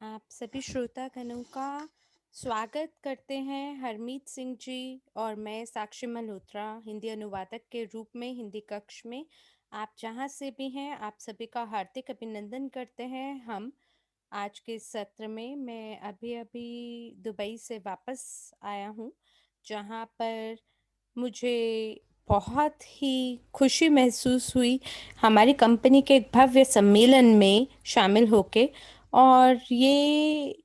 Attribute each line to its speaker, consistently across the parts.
Speaker 1: आप सभी श्रोतागणों का स्वागत करते हैं हरमीत सिंह जी और मैं साक्षी मल्होत्रा हिंदी अनुवादक के रूप में हिंदी कक्ष में। आप जहां से भी हैं आप सभी का हार्दिक अभिनंदन करते हैं। हम आज के सत्र में मैं अभी-अभी दुबई से वापस आया हूं, जहां पर मुझे बहुत ही खुशी महसूस हुई हमारी कंपनी के एक भव्य सम्मेलन में शामिल होके। और ये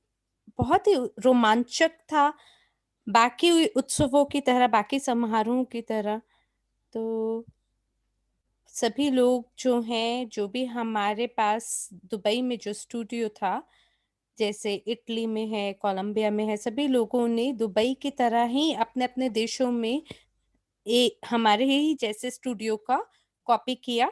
Speaker 1: बहुत ही रोमांचक था, बाकी उत्सवों की तरह, बाकी समारोहों की तरह। तो सभी लोग जो हैं, जो भी हमारे पास दुबई में जो स्टूडियो था, जैसे इटली में है, कोलंबिया में है, सभी लोगों ने दुबई की तरह ही अपने-अपने देशों में हमारे ही जैसे स्टूडियो का कॉपी किया।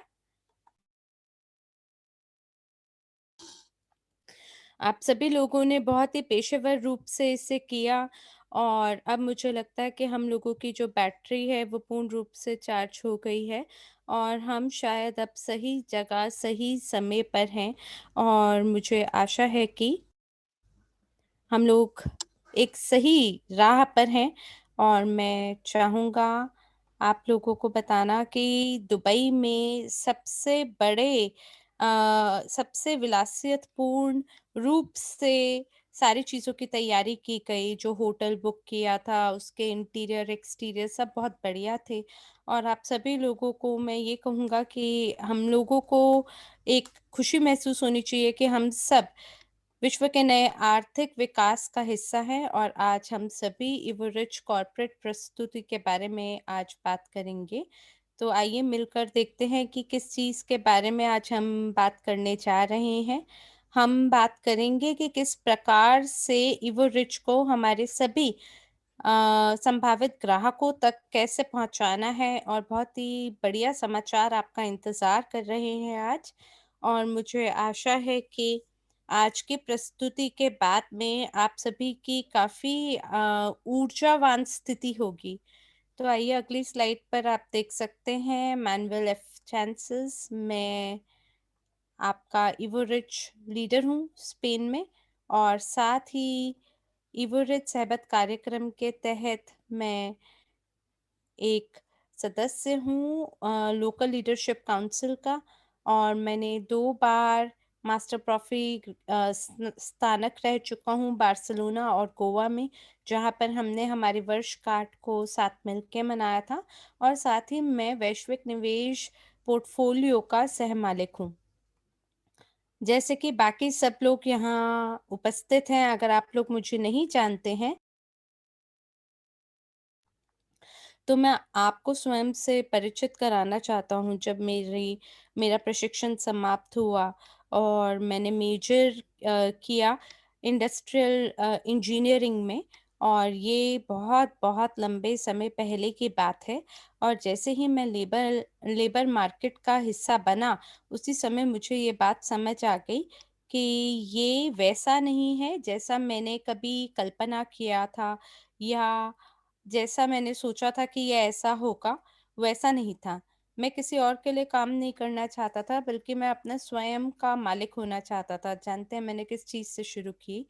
Speaker 1: आप सभी लोगों ने बहुत ही पेशेवर रूप से इसे किया और अब मुझे लगता है कि हम लोगों की जो बैटरी है वो पूर्ण रूप से चार्ज हो गई है और हम शायद अब सही जगह, सही समय पर हैं। और मुझे आशा है कि हम लोग एक सही राह पर हैं। और मैं चाहूँगा आप लोगों को बताना कि दुबई में सबसे विलासियतपूर्ण रूप से सारी चीज़ों की तैयारी की गई। जो होटल बुक किया था, उसके इंटीरियर, एक्सटीरियर सब बहुत बढ़िया थे। और आप सभी लोगों को मैं ये कहूँगा कि हम लोगों को एक खुशी महसूस होनी चाहिए कि हम सब विश्व के नए आर्थिक विकास का हिस्सा है। और आज हम सभी इवोरिच कॉर्पोरेट प्रस्तुति के बारे में आज बात करेंगे। तो आइए मिलकर देखते हैं कि किस चीज़ के बारे में आज हम बात करने जा रहे हैं। हम बात करेंगे कि किस प्रकार से इवोरिच को हमारे सभी संभावित ग्राहकों तक कैसे पहुंचाना है। और बहुत ही बढ़िया समाचार आपका इंतज़ार कर रहे हैं आज। और मुझे आशा है कि आज की प्रस्तुति के बाद में आप सभी की काफ़ी ऊर्जावान स्थिति होगी। तो आइए अगली स्लाइड पर आप देख सकते हैं मैनुअल एफ चांसेस। मैं आपका इवोरिच लीडर हूँ स्पेन में और साथ ही इवोरिच सहबत कार्यक्रम के तहत मैं एक सदस्य हूँ लोकल लीडरशिप काउंसिल का। और मैंने 2 बार मास्टर ट्रॉफी स्थानक रह चुका हूँ बार्सिलोना और गोवा में, जहाँ पर हमने हमारी वर्षगांठ को साथ मिलके मनाया था। और साथ ही मैं वैश्विक निवेश पोर्टफोलियो का सहमालिक हूँ। जैसे कि बाकी सब लोग यहाँ उपस्थित हैं, अगर आप लोग मुझे नहीं जानते हैं तो मैं आपको स्वयं से परिचित कराना चाहता हूँ। जब मेरा प्रशिक्षण समाप्त हुआ और मैंने मेजर किया इंडस्ट्रियल इंजीनियरिंग में। और ये बहुत-बहुत लंबे समय पहले की बात है। और जैसे ही मैं लेबर मार्केट का हिस्सा बना, उसी समय मुझे ये बात समझ आ गई कि ये वैसा नहीं है जैसा मैंने कभी कल्पना किया था, या जैसा मैंने सोचा था कि ये ऐसा होगा, वैसा नहीं था। मैं किसी और के लिए काम नहीं करना चाहता था, बल्कि मैं अपना स्वयं का मालिक होना चाहता था। जानते हैं मैंने किस चीज़ से शुरू की?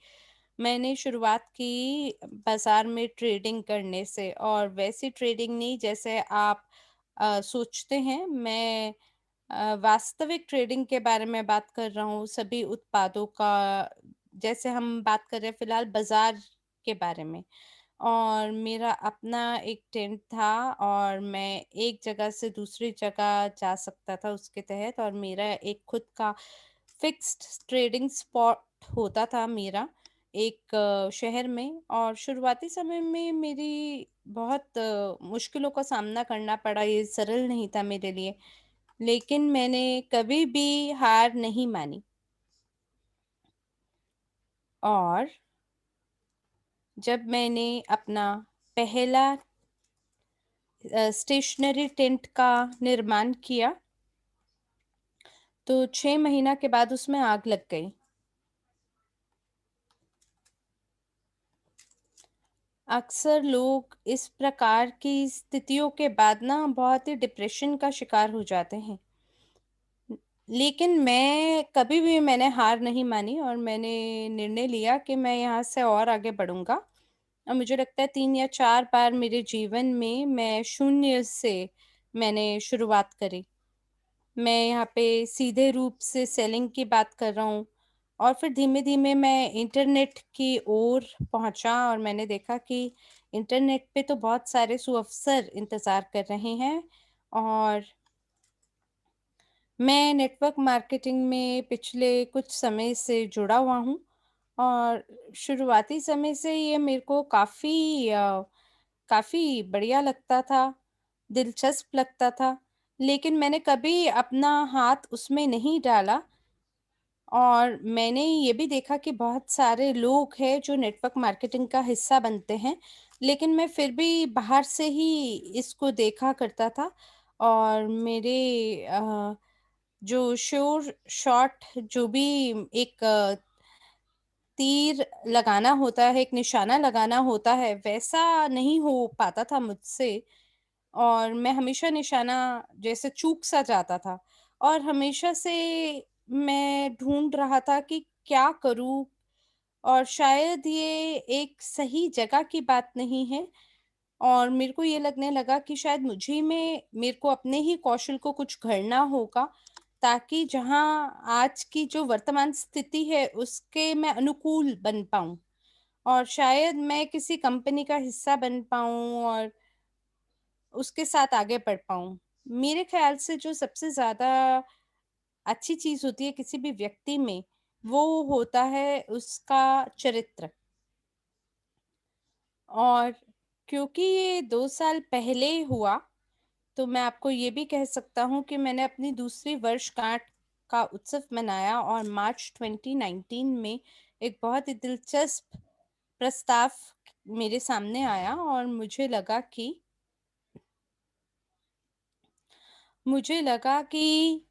Speaker 1: मैंने शुरुआत की बाज़ार में ट्रेडिंग करने से, और वैसी ट्रेडिंग नहीं जैसे आप सोचते हैं। मैं वास्तविक ट्रेडिंग के बारे में बात कर रहा हूँ, सभी उत्पादों का, जैसे हम बात कर रहे हैं फ़िलहाल बाज़ार के बारे में। और मेरा अपना एक टेंट था और मैं एक जगह से दूसरी जगह जा सकता था उसके तहत। और मेरा एक खुद का फिक्स्ड ट्रेडिंग स्पॉट होता था मेरा एक शहर में। और शुरुआती समय में मेरी बहुत मुश्किलों का सामना करना पड़ा, ये सरल नहीं था मेरे लिए। लेकिन मैंने कभी भी हार नहीं मानी। और जब मैंने अपना पहला स्टेशनरी टेंट का निर्माण किया, तो 6 महीना के बाद उसमें आग लग गई। अक्सर लोग इस प्रकार की स्थितियों के बाद ना बहुत ही डिप्रेशन का शिकार हो जाते हैं। लेकिन मैंने हार नहीं मानी और मैंने निर्णय लिया कि मैं यहाँ से और आगे बढ़ूँगा। और मुझे लगता है 3 या 4 बार मेरे जीवन में मैं शून्य से मैंने शुरुआत करी। मैं यहाँ पे सीधे रूप से सेलिंग की बात कर रहा हूँ और फिर धीमे-धीमे मैं इंटरनेट की ओर पहुँचा और मैंने देखा कि इंटरनेट पे तो बहुत सारे सुअवसर इंतज़ार कर रहे हैं और मैं नेटवर्क मार्केटिंग में पिछले कुछ समय से जुड़ा हुआ हूँ और शुरुआती समय से ये मेरे को काफ़ी बढ़िया लगता था, दिलचस्प लगता था, लेकिन मैंने कभी अपना हाथ उसमें नहीं डाला और मैंने ये भी देखा कि बहुत सारे लोग हैं जो नेटवर्क मार्केटिंग का हिस्सा बनते हैं, लेकिन मैं फिर भी बाहर से ही इसको देखा करता था और जो श्योर शॉट जो भी एक तीर लगाना होता है, एक निशाना लगाना होता है, वैसा नहीं हो पाता था मुझसे और मैं हमेशा निशाना जैसे चूक-सा जाता था और हमेशा से मैं ढूँढ रहा था कि क्या करूँ? और शायद ये एक सही जगह की बात नहीं है और मेरे को ये लगने लगा कि शायद मुझी में मेरे को अपने ही कौशल को कुछ गढ़ना होगा ताकि जहाँ आज की जो वर्तमान स्थिति है उसके मैं अनुकूल बन पाऊँ और शायद मैं किसी कंपनी का हिस्सा बन पाऊँ और उसके साथ आगे बढ़ पाऊँ। मेरे ख़्याल से जो सबसे ज़्यादा अच्छी चीज़ होती है किसी भी व्यक्ति में, वो होता है उसका चरित्र। और क्योंकि ये 2 साल पहले हुआ, तो मैं आपको ये भी कह सकता हूँ कि मैंने अपनी दूसरी वर्षगांठ का उत्सव मनाया और मार्च 2019 में एक बहुत ही दिलचस्प प्रस्ताव मेरे सामने आया और मुझे लगा कि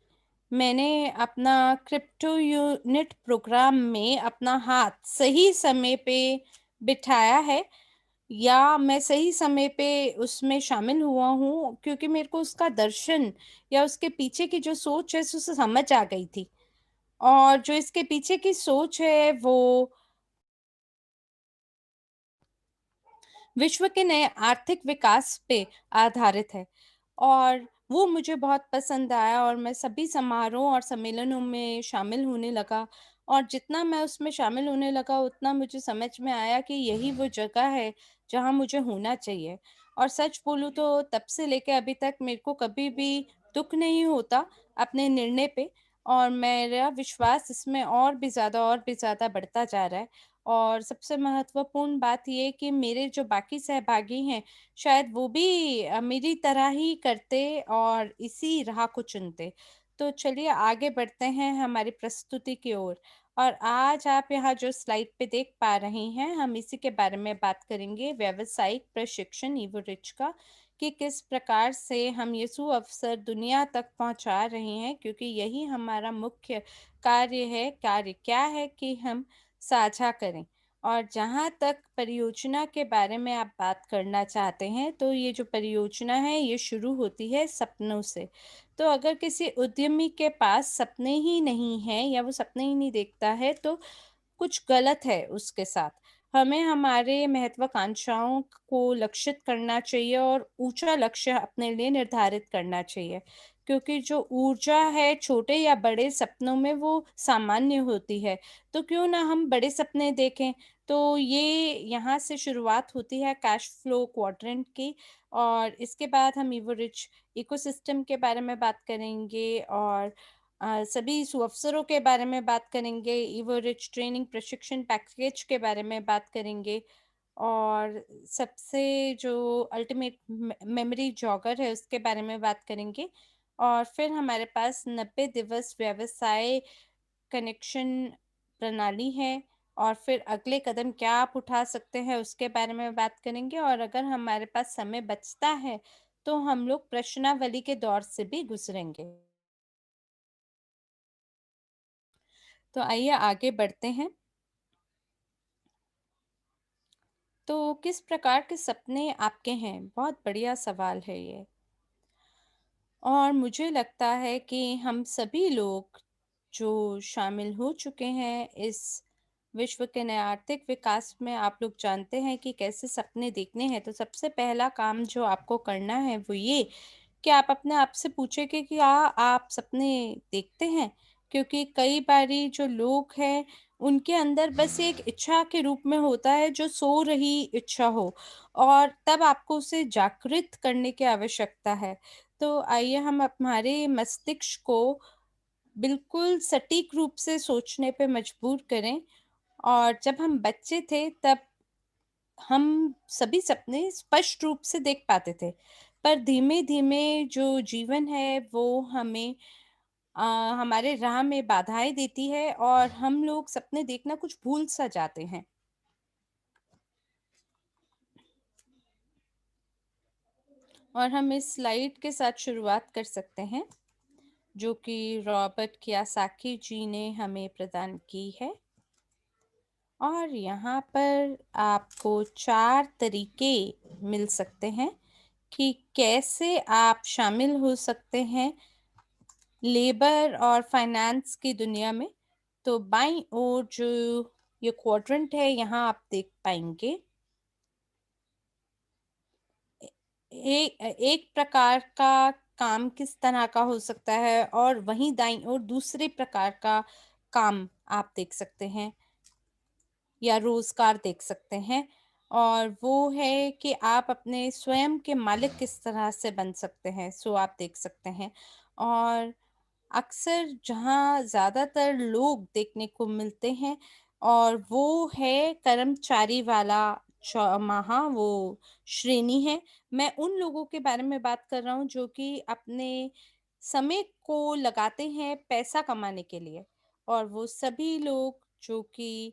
Speaker 1: मैंने अपना क्रिप्टो यूनिट प्रोग्राम में अपना हाथ सही समय पे बिठाया है या मैं सही समय पे उसमें शामिल हुआ हूँ क्योंकि मेरे को उसका दर्शन या उसके पीछे की जो सोच है सो समझ आ गई थी और जो इसके पीछे की सोच है वो विश्व के नए आर्थिक विकास पे आधारित है और वो मुझे बहुत पसंद आया और मैं सभी समारोह और सम्मेलनों में शामिल होने लगा और जितना मैं उसमें शामिल होने लगा उतना मुझे समझ में आया कि यही वो जगह है जहाँ मुझे होना चाहिए और सच बोलूँ तो तब से लेके अभी तक मेरे को कभी भी दुख नहीं होता अपने निर्णय पे और मेरा विश्वास इसमें और भी ज़्यादा बढ़ता जा रहा है और सबसे महत्वपूर्ण बात ये कि मेरे जो बाकी सहभागी हैं, शायद वो भी मेरी तरह ही करते और इसी राह को चुनते। तो चलिए आगे बढ़ते हैं हमारी प्रस्तुति की ओर और आज आप यहाँ जो स्लाइड पे देख पा रहे हैं, हम इसी के बारे में बात करेंगे व्यावसायिक प्रशिक्षण ईवोरिच का कि किस प्रकार से हम ये सुअवसर दुनिया तक पहुँचा रहे हैं क्योंकि यही हमारा मुख्य कार्य क्या है कि हम साझा करें। और जहाँ तक परियोजना के बारे में आप बात करना चाहते हैं, तो ये जो परियोजना है, ये शुरू होती है सपनों से। तो अगर किसी उद्यमी के पास सपने ही नहीं हैं या वो सपने ही नहीं देखता है, तो कुछ गलत है उसके साथ। हमें हमारे महत्वाकांक्षाओं को लक्षित करना चाहिए और ऊँचा लक्ष्य अपने लिए निर्धारित करना चाहिए। क्योंकि जो ऊर्जा है छोटे या बड़े सपनों में वो सामान्य होती है। तो क्यों ना हम बड़े सपने देखें। तो ये यहाँ से शुरुआत होती है कैश फ्लो क्वाड्रेंट की और इसके बाद हम ईवोरिच इकोसिस्टम के बारे में बात करेंगे और सभी सुअवसरों के बारे में बात करेंगे, ईवोरिच ट्रेनिंग प्रशिक्षण पैकेज के बारे में बात करेंगे और सबसे जो अल्टीमेट मेमोरी जॉगर है उसके बारे में बात करेंगे और फिर हमारे पास 90 दिवस व्यवसाय कनेक्शन प्रणाली है और फिर अगले कदम क्या आप उठा सकते हैं उसके बारे में बात करेंगे और अगर हमारे पास समय बचता है तो हम लोग प्रश्नावली के दौर से भी गुजरेंगे। तो आइए आगे बढ़ते हैं। तो किस प्रकार के सपने आपके हैं? बहुत बढ़िया सवाल है ये। और मुझे लगता है कि हम सभी लोग जो शामिल हो चुके हैं इस विश्व के नए आर्थिक विकास में, आप लोग जानते हैं कि कैसे सपने देखने हैं। तो सबसे पहला काम जो आपको करना है वो ये कि आप अपने आप से पूछें कि क्या आप सपने देखते हैं? क्योंकि कई बारी जो लोग हैं, उनके अंदर बस एक इच्छा के रूप में होता है जो सो रही इच्छा हो, और तब आपको उसे जागृत करने की आवश्यकता है। तो आइए हम हमारे मस्तिष्क को बिल्कुल सटीक रूप से सोचने पे मजबूर करें। और जब हम बच्चे थे तब हम सभी सपने स्पष्ट रूप से देख पाते थे। पर धीमे-धीमे जो जीवन है वो हमें अ, हमारे राह में बाधाएँ देती है और हम लोग सपने देखना कुछ भूल-सा जाते हैं। और हम इस स्लाइड के साथ शुरुआत कर सकते हैं, जो कि रॉबर्ट कियासाकी जी ने हमें प्रदान की है। और यहाँ पर आपको 4 तरीके मिल सकते हैं कि कैसे आप शामिल हो सकते हैं लेबर और फाइनेंस की दुनिया में। तो बाईं ओर जो ये क्वाड्रेंट है, यहाँ आप देख पाएँगे एक प्रकार का काम किस तरह का हो सकता है, और वहीं दाईं ओर दूसरे प्रकार का काम आप देख सकते हैं या रोज़गार देख सकते हैं। और वो है कि आप अपने स्वयं के मालिक किस तरह से बन सकते हैं, सो आप देख सकते हैं। और अक्सर जहाँ ज़्यादातर लोग देखने को मिलते हैं, और वो है कर्मचारी वाला चौमाहा वो श्रेणी है। मैं उन लोगों के बारे में बात कर रहा हूँ जो कि अपने समय को लगाते हैं पैसा कमाने के लिए। और वो सभी लोग जो कि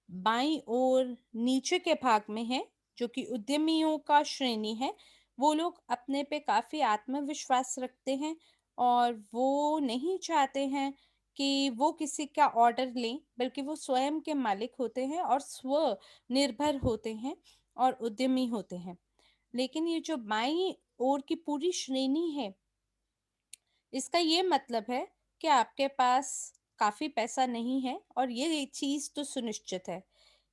Speaker 1: बाईं ओर नीचे के भाग में है, जो कि उद्यमियों का श्रेणी है, वो लोग अपने पे काफ़ी आत्मविश्वास रखते हैं और वो नहीं चाहते हैं कि वो किसी का ऑर्डर लें, बल्कि वो स्वयं के मालिक होते हैं और स्वनिर्भर होते हैं और उद्यमी होते हैं। लेकिन ये जो बाईं ओर की पूरी श्रेणी है, इसका ये मतलब है कि आपके पास काफ़ी पैसा नहीं है, और ये चीज़ तो सुनिश्चित है।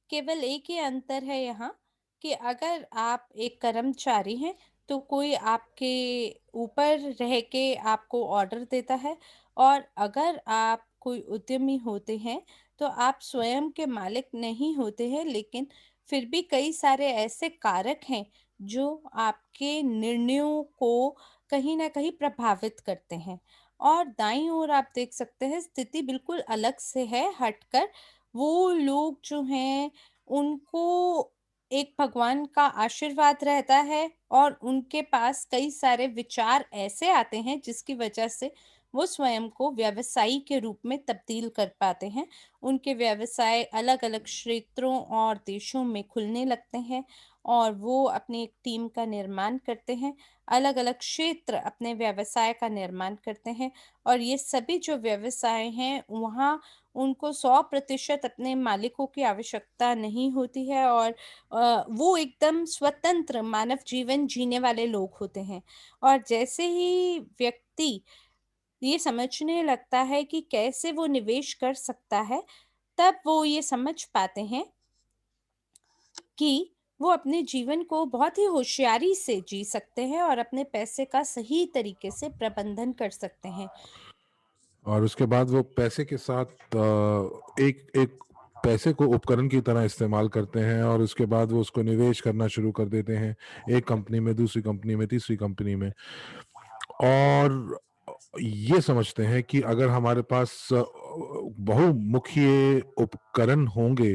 Speaker 1: केवल एक ही अंतर है यहाँ कि अगर आप एक कर्मचारी हैं, तो कोई आपके ऊपर रह के आपको ऑर्डर देता है, और अगर आप कोई उद्यमी होते हैं, तो आप स्वयं के मालिक नहीं होते हैं, लेकिन फिर भी कई सारे ऐसे कारक हैं जो आपके निर्णयों को कहीं न कहीं प्रभावित करते हैं। और दाईं ओर आप देख सकते हैं स्थिति बिल्कुल अलग से है हटकर। वो लोग जो हैं, उनको एक भगवान का आशीर्वाद रहता है, और उनके पास कई सारे विचार ऐसे आते हैं जिसकी वजह से वो स्वयं को व्यवसायी के रूप में तब्दील कर पाते हैं। उनके व्यवसाय अलग-अलग क्षेत्रों और देशों में खुलने लगते हैं, और वो अपनी एक टीम का निर्माण करते हैं। अलग-अलग क्षेत्र अपने व्यवसाय का निर्माण करते हैं, और ये सभी जो व्यवसाय हैं, वहाँ उनको 100% अपने मालिकों की आवश्यकता नहीं होती है, और वो एकदम स्वतंत्र मानव जीवन जीने वाले लोग होते हैं। और जैसे ही व्यक्ति ये समझने लगता है कि कैसे वो निवेश कर सकता है, तब वो ये समझ पाते हैं कि वो अपने जीवन को बहुत ही होशियारी से जी सकते हैं और अपने पैसे का सही तरीके से प्रबंधन कर सकते हैं।
Speaker 2: और उसके बाद वो पैसे के साथ एक एक पैसे को उपकरण की तरह इस्तेमाल करते हैं, और उसके बाद वो उसको निवेश करना शुरू कर देते हैं, एक कंपनी में, दूसरी कंपनी में, तीसरी कंपनी में। और ये समझते हैं कि अगर हमारे पास बहुमुखी उपकरण होंगे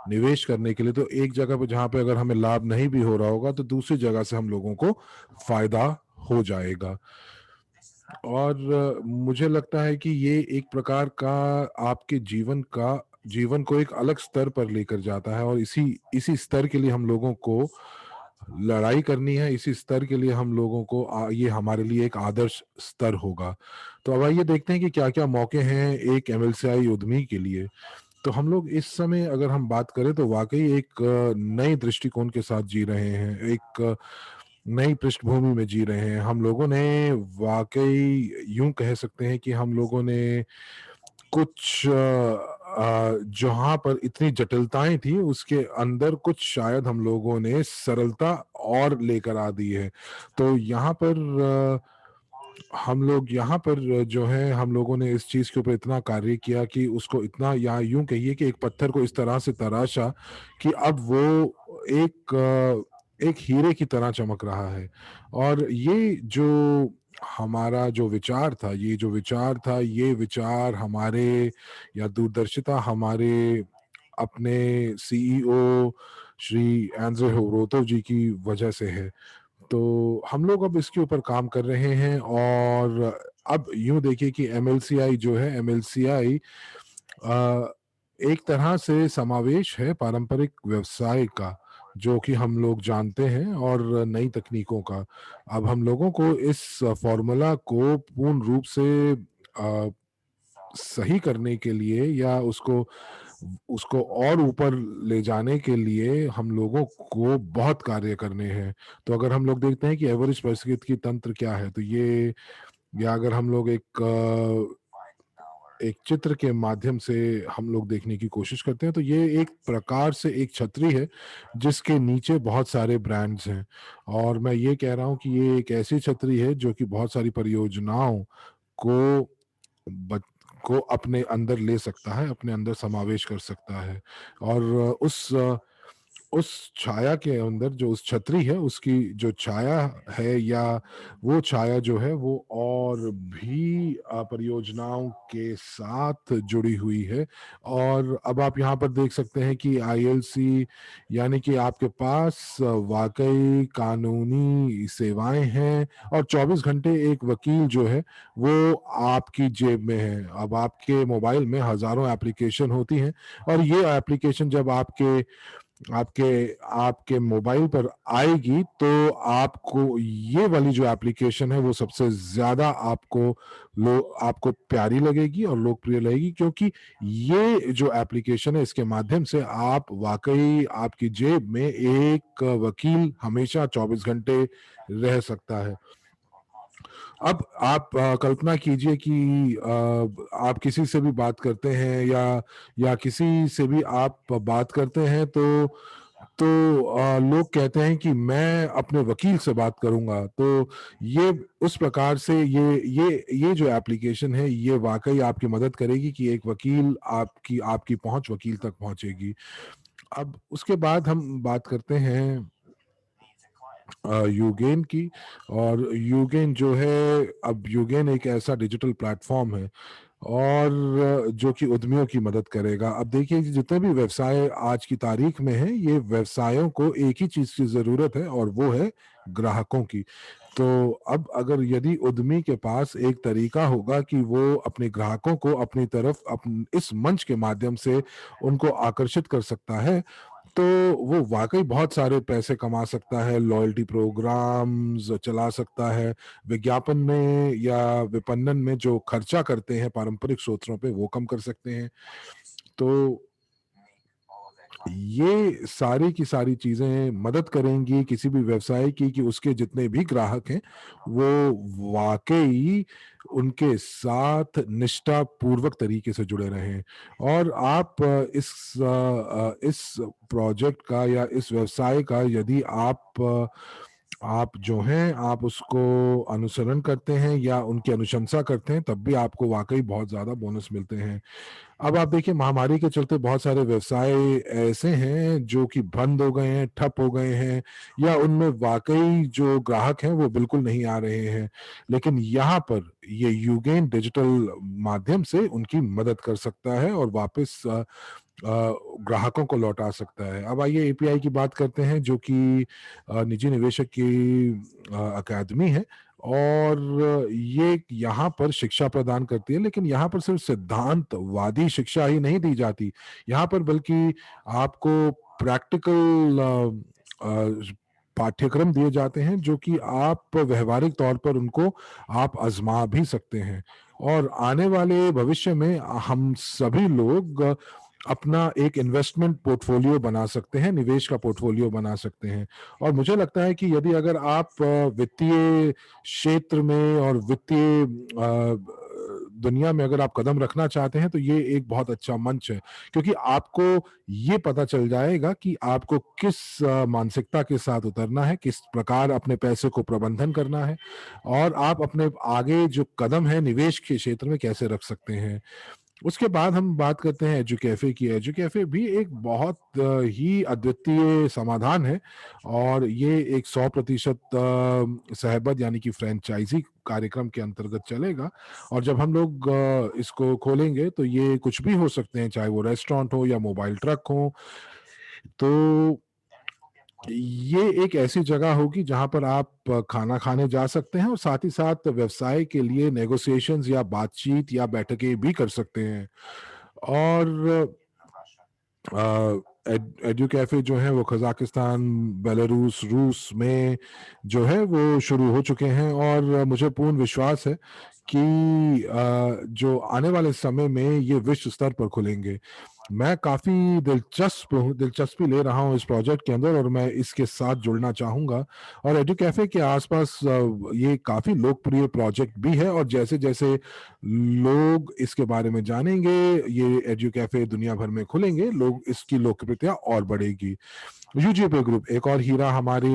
Speaker 2: निवेश करने के लिए, तो एक जगह पे जहाँ पे अगर हमें लाभ नहीं भी हो रहा होगा, तो दूसरी जगह से हम लोगों को फ़ायदा हो जाएगा। और मुझे लगता है कि ये एक प्रकार का आपके जीवन को एक अलग स्तर पर लेकर जाता है, और इसी इसी स्तर के लिए हम लोगों को लड़ाई करनी है, इसी स्तर के लिए हम लोगों को ये हमारे लिए एक आदर्श स्तर होगा। तो अब आइए देखते हैं कि क्या-क्या मौके हैं एक एमएलसीआई उद्यमी के लिए। तो हम लोग इस समय अगर हम बात करें तो वाक़ई एक नए दृष्टिकोण के साथ जी रहे हैं। एक नई पृष्ठभूमि में जी रहे हैं। हम लोगों ने वाक़ई यूँ कह सकते हैं कि हम लोगों ने कुछ जहाँ पर इतनी जटिलताएँ थी, उसके अंदर कुछ शायद हम लोगों ने सरलता और लेकर आ दी है। तो यहाँ पर हम लोग यहाँ पर जो है हम लोगों ने इस चीज़ के ऊपर इतना कार्य किया कि उसको इतना या यूँ कहिए कि एक पत्थर को इस तरह से तराशा कि अब वो एक हीरे की तरह चमक रहा है। और ये जो हमारा जो विचार था, ये विचार हमारे या दूरदर्शिता हमारे अपने सीईओ श्री एंड्रे होरोतो जी की वजह से है। तो हम लोग अब इसके ऊपर काम कर रहे हैं और अब यूँ देखिए कि एमएलसीआई जो है एमएलसीआई अ, एक तरह से समावेश है पारंपरिक व्यवसाय का, जो कि हम लोग जानते हैं और नई तकनीकों का। अब हम लोगों को इस फ़ॉर्मूला को पूर्ण रूप से अ, सही करने के लिए या उसको उसको और ऊपर ले जाने के लिए हम लोगों को बहुत कार्य करने हैं। तो अगर हम लोग देखते हैं कि एवरेज पारिस्थितिकी तंत्र क्या है, तो ये या अगर हम लोग एक चित्र के माध्यम से हम लोग देखने की कोशिश करते हैं, तो ये एक प्रकार से एक छतरी है, जिसके नीचे बहुत सारे ब्रांड्स हैं। और मैं ये कह रहा हूँ कि ये एक ऐसी छतरी है जो कि बहुत सारी परियोजनाओं को बत को अपने अंदर ले सकता है, अपने अंदर समावेश कर सकता है। और उस छाया के अंदर जो उस छतरी है, उसकी जो छाया है या वो छाया जो है वो और भी परियोजनाओं के साथ जुड़ी हुई है। और अब आप यहाँ पर देख सकते हैं कि आईएलसी यानी कि आपके पास वाक़ई कानूनी सेवाएँ हैं और 24 घंटे एक वकील जो है वो आपकी जेब में है। अब आपके मोबाइल में हज़ारों एप्लीकेशन होती हैं और ये एप्लीकेशन जब आपके आपके मोबाइल पर आएगी तो आपको ये वाली जो एप्लीकेशन है वो सबसे ज़्यादा आपको प्यारी लगेगी और लोकप्रिय लगेगी, क्योंकि ये जो एप्लीकेशन है इसके माध्यम से आप वाक़ई आपकी जेब में एक वकील हमेशा 24 घंटे रह सकता है। अब आप कल्पना कीजिए कि आप किसी से भी बात करते हैं या किसी से भी आप बात करते हैं तो लोग कहते हैं कि मैं अपने वकील से बात करूँगा। तो ये उस प्रकार से ये जो एप्लीकेशन है ये वाक़ई आपकी मदद करेगी कि एक वकील आपकी आपकी पहुँच वकील तक पहुँचेगी। अब उसके बाद हम बात करते हैं यूगेन की। और यूगेन जो है अब यूगेन एक ऐसा डिजिटल प्लेटफ़ॉर्म है और जो कि उद्यमियों की मदद करेगा। अब देखिए कि जितने भी व्यवसाय आज की तारीख में हैं, ये व्यवसायों को एक ही चीज़ की ज़रूरत है और वो है ग्राहकों की। तो अब अगर यदि उद्यमी के पास एक तरीका होगा कि वो अपने ग्राहकों को अपनी तरफ इस मंच के माध्यम से उनको आकर्षित कर सकता है, तो वो वाक़ई बहुत सारे पैसे कमा सकता है, लॉयल्टी प्रोग्राम्स चला सकता है, विज्ञापन में या विपणन में जो खर्चा करते हैं पारंपरिक स्रोतों पे वो कम कर सकते हैं। तो ये सारी की सारी चीज़ें मदद करेंगी किसी भी व्यवसाय की कि उसके जितने भी ग्राहक हैं, वो वाक़ई उनके साथ निष्ठापूर्वक तरीके से जुड़े रहें। और आप इस प्रोजेक्ट का या इस व्यवसाय का यदि आप जो हैं, आप उसको अनुसरण करते हैं या उनकी अनुशंसा करते हैं, तब भी आपको वाक़ई बहुत ज़्यादा बोनस मिलते हैं। अब आप देखिए महामारी के चलते बहुत सारे व्यवसाय ऐसे हैं जो कि बंद हो गए हैं, ठप हो गए हैं या उनमें वाक़ई जो ग्राहक हैं वो बिल्कुल नहीं आ रहे हैं। लेकिन यहाँ पर ये यूगेन डिजिटल माध्यम से उनकी मदद कर सकता है और वापस ग्राहकों को लौटा सकता है। अब आइए एपीआई की बात करते हैं जो कि निजी निवेशक की अकादमी है और ये यहाँ पर शिक्षा प्रदान करती है, लेकिन यहाँ पर सिर्फ सिद्धांतवादी शिक्षा ही नहीं दी जाती। यहाँ पर बल्कि आपको प्रैक्टिकल पाठ्यक्रम दिए जाते हैं जो कि आप व्यावहारिक तौर पर उनको आप आज़मा भी सकते हैं। और आने वाले भविष्य में हम सभी लोग अपना एक इन्वेस्टमेंट पोर्टफोलियो बना सकते हैं, निवेश का पोर्टफोलियो बना सकते हैं। और मुझे लगता है कि यदि अगर आप वित्तीय क्षेत्र में और वित्तीय दुनिया में अगर आप कदम रखना चाहते हैं, तो ये एक बहुत अच्छा मंच है, क्योंकि आपको ये पता चल जाएगा कि आपको किस मानसिकता के साथ उतरना है, किस प्रकार अपने पैसे को प्रबंधन करना है, और आप अपने आगे जो कदम है निवेश के क्षेत्र में कैसे रख सकते हैं। उसके बाद हम बात करते हैं एजुकैफे की। एजुकैफे भी एक बहुत ही अद्वितीय समाधान है, और ये एक 100% सहबद्ध यानी कि फ्रेंचाइजी कार्यक्रम के अंतर्गत चलेगा। और जब हम लोग इसको खोलेंगे तो ये कुछ भी हो सकते हैं, चाहे वो रेस्टोरेंट हो या मोबाइल ट्रक हो। तो ये एक ऐसी जगह होगी जहाँ पर आप खाना खाने जा सकते हैं, और साथ ही साथ व्यवसाय के लिए नेगोशिएशंस या बातचीत या बैठकें भी कर सकते हैं। और एडू कैफे जो है वो कजाकिस्तान, बेलारूस, रूस में जो है वो शुरू हो चुके हैं, और मुझे पूर्ण विश्वास है कि जो आने वाले समय में ये विश्व स्तर पर खुलेंगे। मैं काफ़ी दिलचस्पी ले रहा हूँ इस प्रोजेक्ट के अंदर, और मैं इसके साथ जुड़ना चाहूँगा। और एडू कैफ़े के आसपास ये काफ़ी लोकप्रिय प्रोजेक्ट भी है, और जैसे-जैसे लोग इसके बारे में जानेंगे, ये एडू कैफ़े दुनिया भर में खुलेंगे, लोग इसकी लोकप्रियता और बढ़ेगी। यूजीपी ग्रुप एक और हीरा हमारे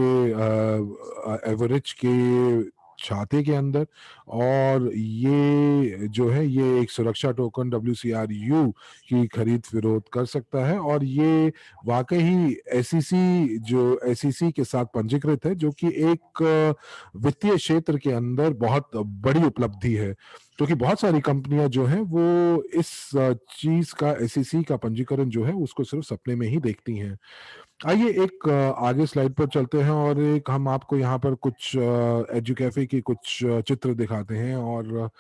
Speaker 2: एवरेज के छाते के अंदर, और ये जो है ये एक सुरक्षा टोकन WCRU की खरीद फिरोख्त कर सकता है, और ये वाकई ही एसईसी जो एसईसी के साथ पंजीकृत है, जो कि एक वित्तीय क्षेत्र के अंदर बहुत बड़ी उपलब्धि है, क्योंकि बहुत सारी कंपनियां जो हैं वो इस चीज का एसईसी का पंजीकरण जो है उसको सिर्फ सपने में ही देखती हैं। आइए एक आगे स्लाइड पर चलते हैं, और एक हम आपको यहाँ पर कुछ एडू कैफे की कुछ चित्र दिखाते हैं, और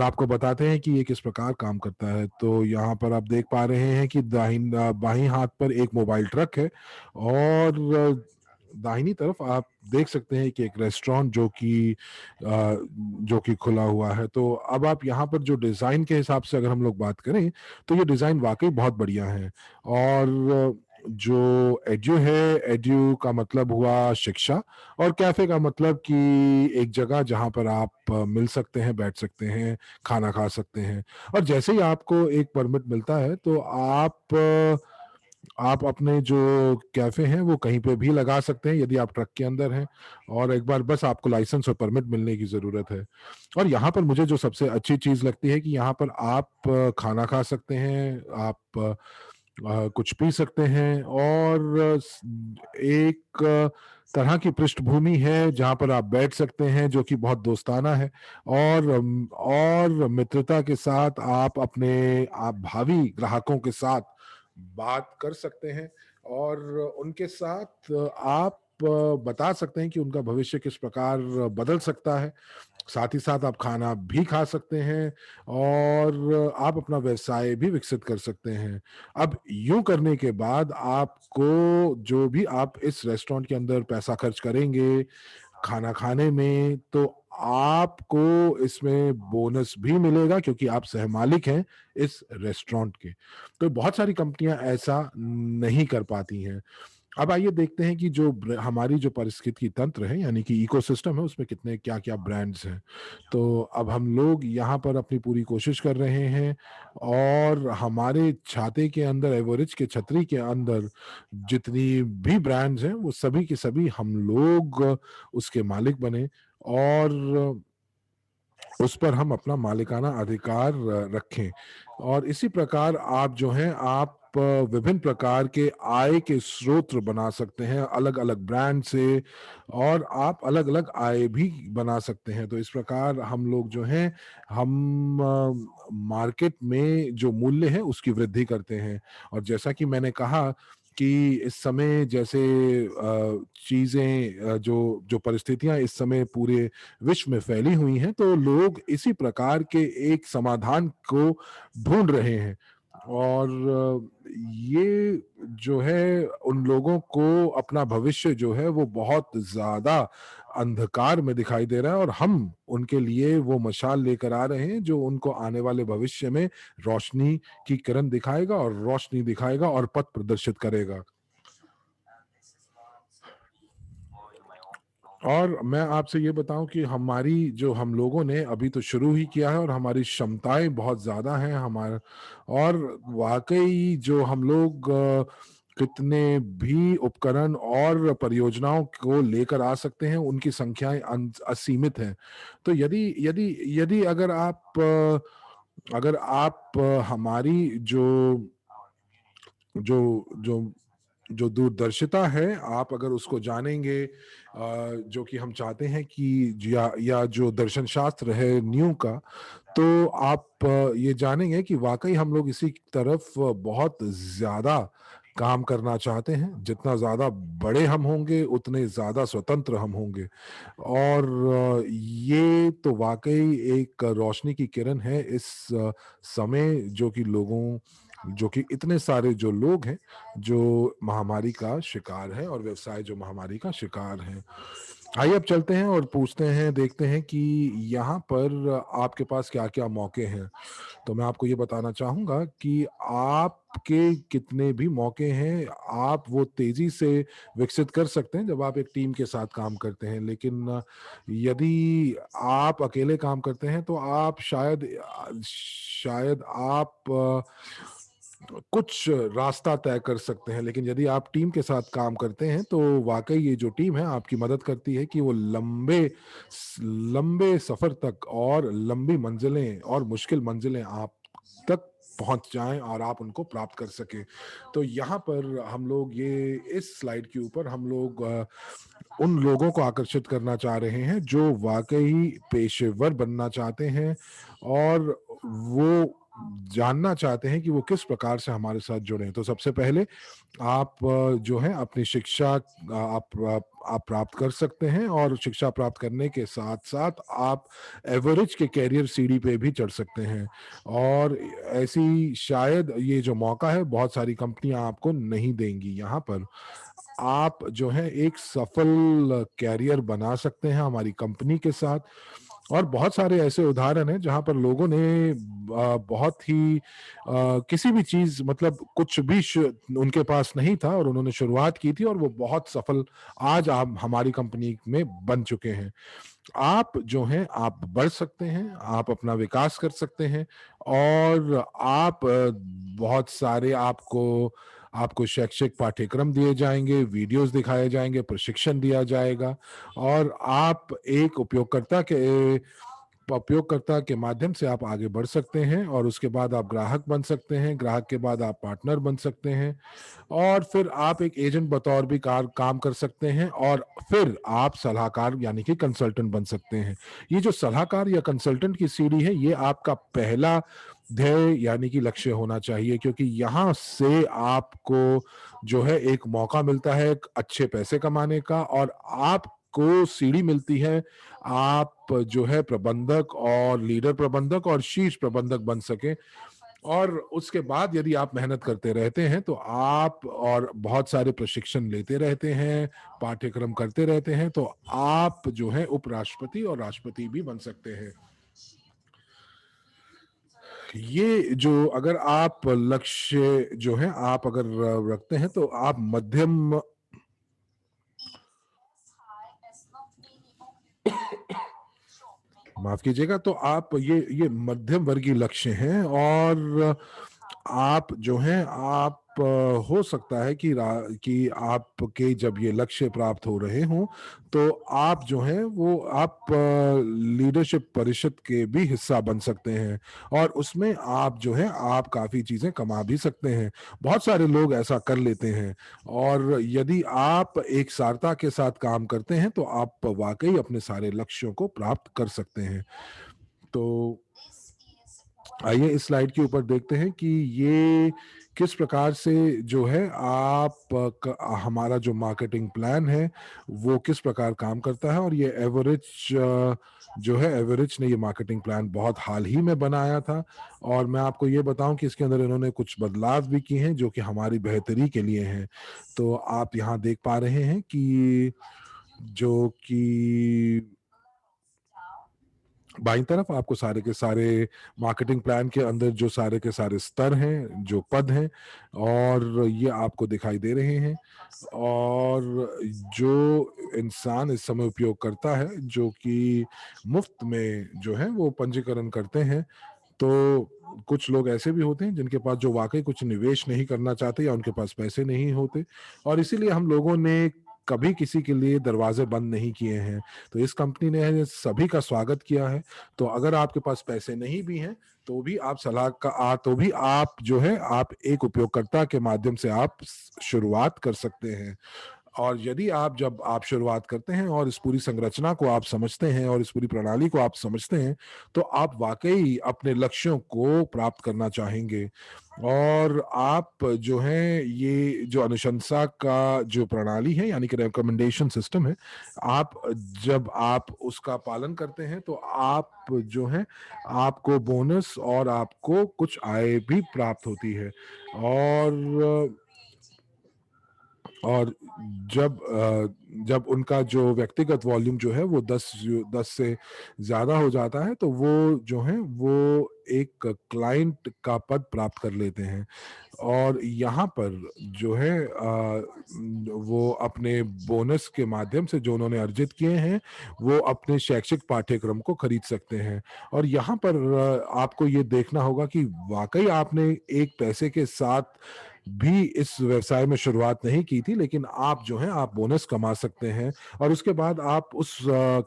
Speaker 2: आपको बताते हैं कि ये किस प्रकार काम करता है। तो यहाँ पर आप देख पा रहे हैं कि बाईं हाथ पर एक मोबाइल ट्रक है, और दाहिनी तरफ आप देख सकते हैं कि एक रेस्टोरेंट जो कि खुला हुआ है। तो अब आप यहाँ पर जो डिज़ाइन के हिसाब से अगर हम लोग बात करें, तो ये डिज़ाइन वाक़ई बहुत बढ़िया है। और जो एड्यू का मतलब हुआ शिक्षा, और कैफ़े का मतलब कि एक जगह जहाँ पर आप मिल सकते हैं, बैठ सकते हैं, खाना खा सकते हैं। और जैसे ही आपको एक परमिट मिलता है, तो आप अपने जो कैफ़े हैं वो कहीं पे भी लगा सकते हैं, यदि आप ट्रक के अंदर हैं, और एक बार बस आपको लाइसेंस और परमिट मिलने की ज़रूरत है। और यहाँ पर मुझे जो सबसे अच्छी चीज़ लगती है कि यहाँ पर आप खाना खा सकते हैं, आप कुछ पी सकते हैं, और एक तरह की पृष्ठभूमि है जहाँ पर आप बैठ सकते हैं, जो कि बहुत दोस्ताना है, और मित्रता के साथ आप भावी ग्राहकों के साथ बात कर सकते हैं, और उनके साथ आप बता सकते हैं कि उनका भविष्य किस प्रकार बदल सकता है। साथ ही साथ आप खाना भी खा सकते हैं, और आप अपना व्यवसाय भी विकसित कर सकते हैं। अब यूँ करने के बाद आपको जो भी आप इस रेस्टोरेंट के अंदर पैसा खर्च करेंगे, खाना खाने में, तो आपको इसमें बोनस भी मिलेगा, क्योंकि आप सहमालिक हैं इस रेस्टोरेंट के। तो बहुत सारी कंपनियाँ ऐसा नहीं कर पाती हैं। अब आइए देखते हैं कि हमारी जो पारिस्थितिकी तंत्र है, यानी कि इकोसिस्टम है, उसमें कितने क्या-क्या ब्रांड्स हैं। तो अब हम लोग यहाँ पर अपनी पूरी कोशिश कर रहे हैं, और हमारे छाते के अंदर, एवरेज के छतरी के अंदर जितनी भी ब्रांड्स हैं, वो सभी के सभी हम लोग उसके मालिक बने, और उस पर हम अपना मालिकाना अधिकार रखें। और इसी प्रकार आप जो हैं, आप विभिन्न प्रकार के आय के स्रोत बना सकते हैं अलग-अलग ब्रांड से, और आप अलग-अलग आय भी बना सकते हैं। तो इस प्रकार हम लोग जो हैं, हम मार्केट में जो मूल्य है उसकी वृद्धि करते हैं। और जैसा कि मैंने कहा कि इस समय जैसे चीज़ें जो परिस्थितियाँ इस समय पूरे विश्व में फैली हुई हैं, तो लोग इसी प्रकार के एक समाधान को ढूँढ रहे हैं। और ये जो है उन लोगों को अपना भविष्य जो है वो बहुत ज़्यादा अंधकार में दिखाई दे रहा है, और हम उनके लिए वो मशाल लेकर आ रहे हैं जो उनको आने वाले भविष्य में रोशनी की किरण दिखाएगा और रोशनी दिखाएगा और पथ प्रदर्शित करेगा। और मैं आपसे ये बताऊं कि हमारी जो हम लोगों ने अभी तो शुरू ही किया है और हमारी क्षमताएं बहुत ज़्यादा हैं हमारा, और वाकई जो हम लोग कितने भी उपकरण और परियोजनाओं को लेकर आ सकते हैं उनकी संख्याएं असीमित हैं। तो यदि यदि यदि अगर आप हमारी जो जो जो जो दूरदर्शिता है, आप अगर उसको जानेंगे, जो कि हम चाहते हैं कि या जो दर्शन शास्त्र है न्यू का, तो आप ये जानेंगे कि वाकई हम लोग इसी तरफ बहुत ज़्यादा काम करना चाहते हैं। जितना ज़्यादा बड़े हम होंगे, उतने ज़्यादा स्वतंत्र हम होंगे। और ये तो वाकई एक रोशनी की किरण है इस समय, जो कि इतने सारे जो लोग हैं, जो महामारी का शिकार हैं और व्यवसाय जो महामारी का शिकार हैं। आइए अब चलते हैं और पूछते हैं, देखते हैं कि यहाँ पर आपके पास क्या-क्या मौके हैं। तो मैं आपको ये बताना चाहूँगा कि आपके कितने भी मौके हैं, आप वो तेज़ी से विकसित कर सकते हैं जब आप एक टीम के साथ काम करते हैं। लेकिन यदि आप अकेले काम करते हैं तो आप शायद आप कुछ रास्ता तय कर सकते हैं, लेकिन यदि आप टीम के साथ काम करते हैं तो वाक़ई ये जो टीम है आपकी मदद करती है कि वो लंबे सफ़र तक और लंबी मंज़िलें और मुश्किल मंज़िलें आप तक पहुँच जाएँ और आप उनको प्राप्त कर सकें। तो यहाँ पर हम लोग ये इस स्लाइड के ऊपर हम लोग उन लोगों को आकर्षित करना चाह रहे हैं जो वाक़ई पेशेवर बनना चाहते हैं और वो जानना चाहते हैं कि वो किस प्रकार से हमारे साथ जुड़े। तो सबसे पहले आप जो है अपनी शिक्षा आप प्राप्त कर सकते हैं, और शिक्षा प्राप्त करने के साथ-साथ आप एवरेज के करियर सीढ़ी पे भी चढ़ सकते हैं। और ऐसी शायद ये जो मौका है बहुत सारी कंपनियाँ आपको नहीं देंगी। यहाँ पर आप जो है एक सफल कैरियर बना सकते हैं हमारी कंपनी के साथ। और बहुत सारे ऐसे उदाहरण हैं जहाँ पर लोगों ने बहुत ही किसी भी चीज़, मतलब कुछ भी उनके पास नहीं था और उन्होंने शुरुआत की थी और वो बहुत सफल आज आप हमारी कंपनी में बन चुके हैं। आप जो हैं आप बढ़ सकते हैं, आप अपना विकास कर सकते हैं, और आप बहुत सारे आपको आपको शैक्षिक पाठ्यक्रम दिए जाएँगे, वीडियोज़ दिखाए जाएँगे, प्रशिक्षण दिया जाएगा, और आप एक उपयोगकर्ता के माध्यम से आप आगे बढ़ सकते हैं, और उसके बाद आप ग्राहक बन सकते हैं, ग्राहक के बाद आप पार्टनर बन सकते हैं, और फिर आप एक एजेंट बतौर भी काम कर सकते हैं, और फिर आप सलाहकार यानी कि कंसल्टेंट बन सकते हैं। ये जो सलाहकार या कंसल्टेंट की सीढ़ी है, ये आपका पहला ध्येय यानी कि लक्ष्य होना चाहिए, क्योंकि यहाँ से आपको जो है एक मौका मिलता है एक अच्छे पैसे कमाने का, और आपको सीढ़ी मिलती है, आप जो है प्रबंधक और लीडर प्रबंधक और शीर्ष प्रबंधक बन सकें। और उसके बाद यदि आप मेहनत करते रहते हैं तो आप और बहुत सारे प्रशिक्षण लेते रहते हैं, पाठ्यक्रम करते रहते हैं, तो आप जो है उपराष्ट्रपति और राष्ट्रपति भी बन सकते हैं। ये जो अगर आप लक्ष्य जो है आप अगर रखते हैं तो आप मध्यम माफ कीजिएगा, तो आप ये मध्यम वर्गीय लक्ष्य हैं, और आप जो हैं आप हो सकता है कि आपके जब ये लक्ष्य प्राप्त हो रहे हों, तो आप जो हैं वो आप लीडरशिप परिषद के भी हिस्सा बन सकते हैं, और उसमें आप जो है आप काफ़ी चीज़ें कमा भी सकते हैं। बहुत सारे लोग ऐसा कर लेते हैं, और यदि आप एक सारता के साथ काम करते हैं, तो आप वाक़ई अपने सारे लक्ष्यों को प्राप्त कर सकते हैं। तो आइए इस स्लाइड के ऊपर देखते हैं कि ये किस प्रकार से जो है हमारा जो मार्केटिंग प्लान है वो किस प्रकार काम करता है। और ये जो है एवरेज ने ये मार्केटिंग प्लान बहुत हाल ही में बनाया था, और मैं आपको ये बताऊं कि इसके अंदर इन्होंने कुछ बदलाव भी किए हैं जो कि हमारी बेहतरी के लिए हैं। तो आप यहाँ देख पा रहे हैं कि जो कि बाईं तरफ आपको सारे के सारे मार्केटिंग प्लान के अंदर जो सारे के सारे स्तर हैं, जो पद हैं, और ये आपको दिखाई दे रहे हैं। और जो इंसान इस समय उपयोग करता है, जो कि मुफ्त में जो है वो पंजीकरण करते हैं, तो कुछ लोग ऐसे भी होते हैं जिनके पास जो वाकई कुछ निवेश नहीं करना चाहते या उनके पास पैसे नहीं होते, और इसीलिए हम लोगों ने कभी किसी के लिए दरवाजे बंद नहीं किए हैं। तो इस कंपनी ने सभी का स्वागत किया है। तो अगर आपके पास पैसे नहीं भी हैं तो भी आप तो भी आप जो है आप एक उपयोगकर्ता के माध्यम से आप शुरुआत कर सकते हैं। और यदि आप जब आप शुरुआत करते हैं और इस पूरी संरचना को आप समझते हैं और इस पूरी प्रणाली को आप समझते हैं, तो आप वाकई अपने लक्ष्यों को प्राप्त करना चाहेंगे। और आप जो है ये जो अनुशंसा का जो प्रणाली है यानी कि रिकमेंडेशन सिस्टम है, आप जब आप उसका पालन करते हैं तो आप जो है आपको बोनस और आपको कुछ आय भी प्राप्त होती है। और और जब उनका जो व्यक्तिगत वॉल्यूम जो है वो 10 से ज़्यादा हो जाता है, तो वो जो है वो एक क्लाइंट का पद प्राप्त कर लेते हैं। और यहाँ पर जो है वो अपने बोनस के माध्यम से जो उन्होंने अर्जित किए हैं, वो अपने शैक्षिक पाठ्यक्रम को खरीद सकते हैं। और यहाँ पर आपको ये देखना होगा कि वाक़ई आपने एक पैसे के साथ भी इस व्यवसाय में शुरुआत नहीं की थी, लेकिन आप जो हैं आप बोनस कमा सकते हैं, और उसके बाद आप उस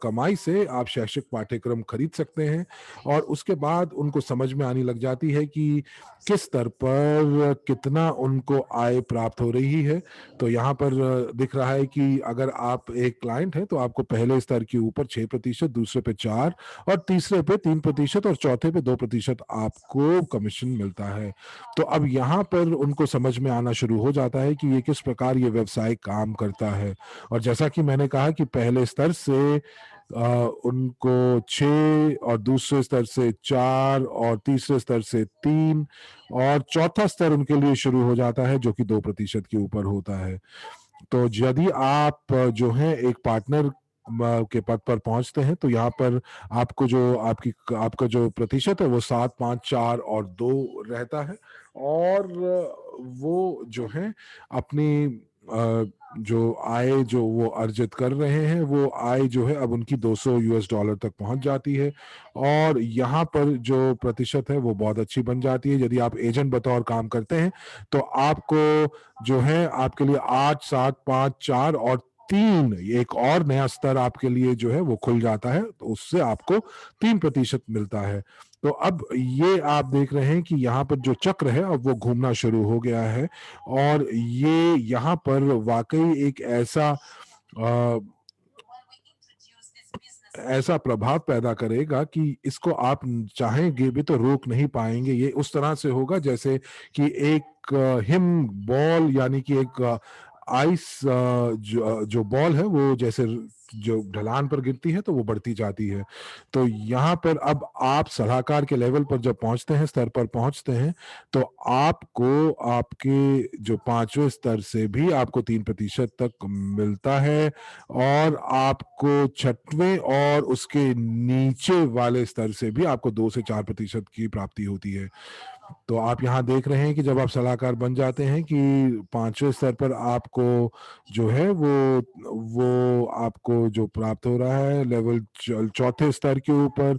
Speaker 2: कमाई से आप शैक्षिक पाठ्यक्रम खरीद सकते हैं। और उसके बाद उनको समझ में आने लग जाती है कि किस स्तर पर कितना उनको आय प्राप्त हो रही है। तो यहाँ पर दिख रहा है कि अगर आप एक क्लाइंट हैं तो आपको पहले स्तर के ऊपर 6%, दूसरे पे 4, और तीसरे पे 3%, और चौथे पे 2% आपको कमीशन मिलता है। तो अब यहाँ पर उनको समझ में आना शुरू हो जाता है कि ये किस प्रकार ये व्यवसाय काम करता है। और जैसा कि मैंने कहा कि पहले स्तर से उनको 6, और दूसरे स्तर से 4, और तीसरे स्तर से 3, और चौथा स्तर उनके लिए शुरू हो जाता है जो कि 2% के ऊपर होता है। तो यदि आप जो है एक पार्टनर के पद पर पहुंचते हैं, तो यहाँ पर आपका जो प्रतिशत है वो 7, 5, 4 और 2 रहता है। और वो जो है अपनी जो आय जो वो अर्जित कर रहे हैं, वो आय जो है अब उनकी $200 तक पहुंच जाती है। और यहाँ पर जो प्रतिशत है वो बहुत अच्छी बन जाती है। यदि आप एजेंट बतौर काम करते हैं तो आपको जो है आपके लिए 8, 7, 5, 4 और 3 एक और नया स्तर आपके लिए जो है वो खुल जाता है, तो उससे आपको 3% मिलता है। तो अब ये आप देख रहे हैं कि यहाँ पर जो चक्र है अब वो घूमना शुरू हो गया है, और ये यहाँ पर वाकई एक अ, ऐसा प्रभाव पैदा करेगा कि इसको आप चाहेंगे भी तो रोक नहीं पाएंगे। ये उस तरह से होगा जैसे कि एक हिम बॉल, यानी कि एक आइस जो बॉल है वो जैसे जो ढलान पर गिरती है तो वो बढ़ती जाती है। तो यहाँ पर अब आप सलाहकार के लेवल पर जब पहुंचते हैं, स्तर पर पहुंचते हैं, तो आपको आपके जो 5वें स्तर से भी आपको 3% तक मिलता है, और आपको 6वें और उसके नीचे वाले स्तर से भी आपको 2 से 4% की प्राप्ति होती है। तो आप यहाँ देख रहे हैं कि जब आप सलाहकार बन जाते हैं कि 5वें स्तर पर आपको जो है वो आपको जो प्राप्त हो रहा है लेवल चौथे स्तर के ऊपर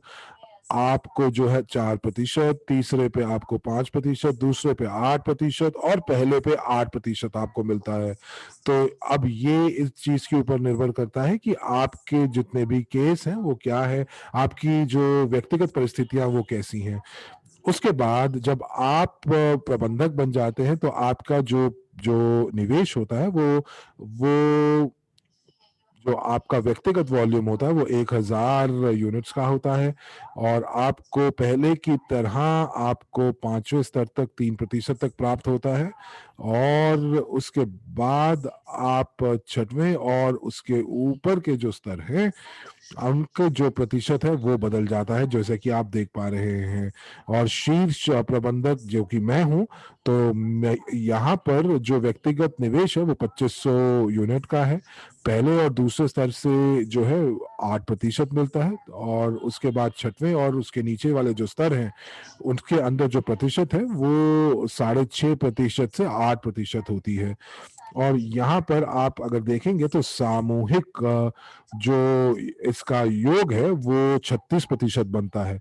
Speaker 2: आपको जो है 4%, तीसरे पे आपको 5%, दूसरे पे 8%, और पहले पे 8% आपको मिलता है। तो अब ये इस चीज के ऊपर निर्भर करता है कि आपके जितने भी केस हैं वो क्या है, आपकी जो व्यक्तिगत परिस्थितियां वो कैसी हैं। उसके बाद जब आप प्रबंधक बन जाते हैं तो आपका जो जो निवेश होता है वो जो आपका व्यक्तिगत वॉल्यूम होता है वो 1000 यूनिट्स का होता है, और आपको पहले की तरह आपको 5वें स्तर तक 3% तक प्राप्त होता है, और उसके बाद आप 6वें और उसके ऊपर के जो स्तर हैं अंक जो प्रतिशत है वो बदल जाता है, जैसे कि आप देख पा रहे हैं। और शीर्ष प्रबंधक जो कि मैं हूं, तो मैं यहाँ पर जो व्यक्तिगत निवेश है वो 2500 यूनिट का है। पहले और दूसरे स्तर से जो है 8% मिलता है, और उसके बाद 6वें और उसके नीचे वाले जो स्तर हैं उनके अंदर जो प्रतिशत है वो 6.5% से 8% होती है। और यहाँ पर आप अगर देखेंगे तो सामूहिक जो इसका योग है वो 36% बनता है।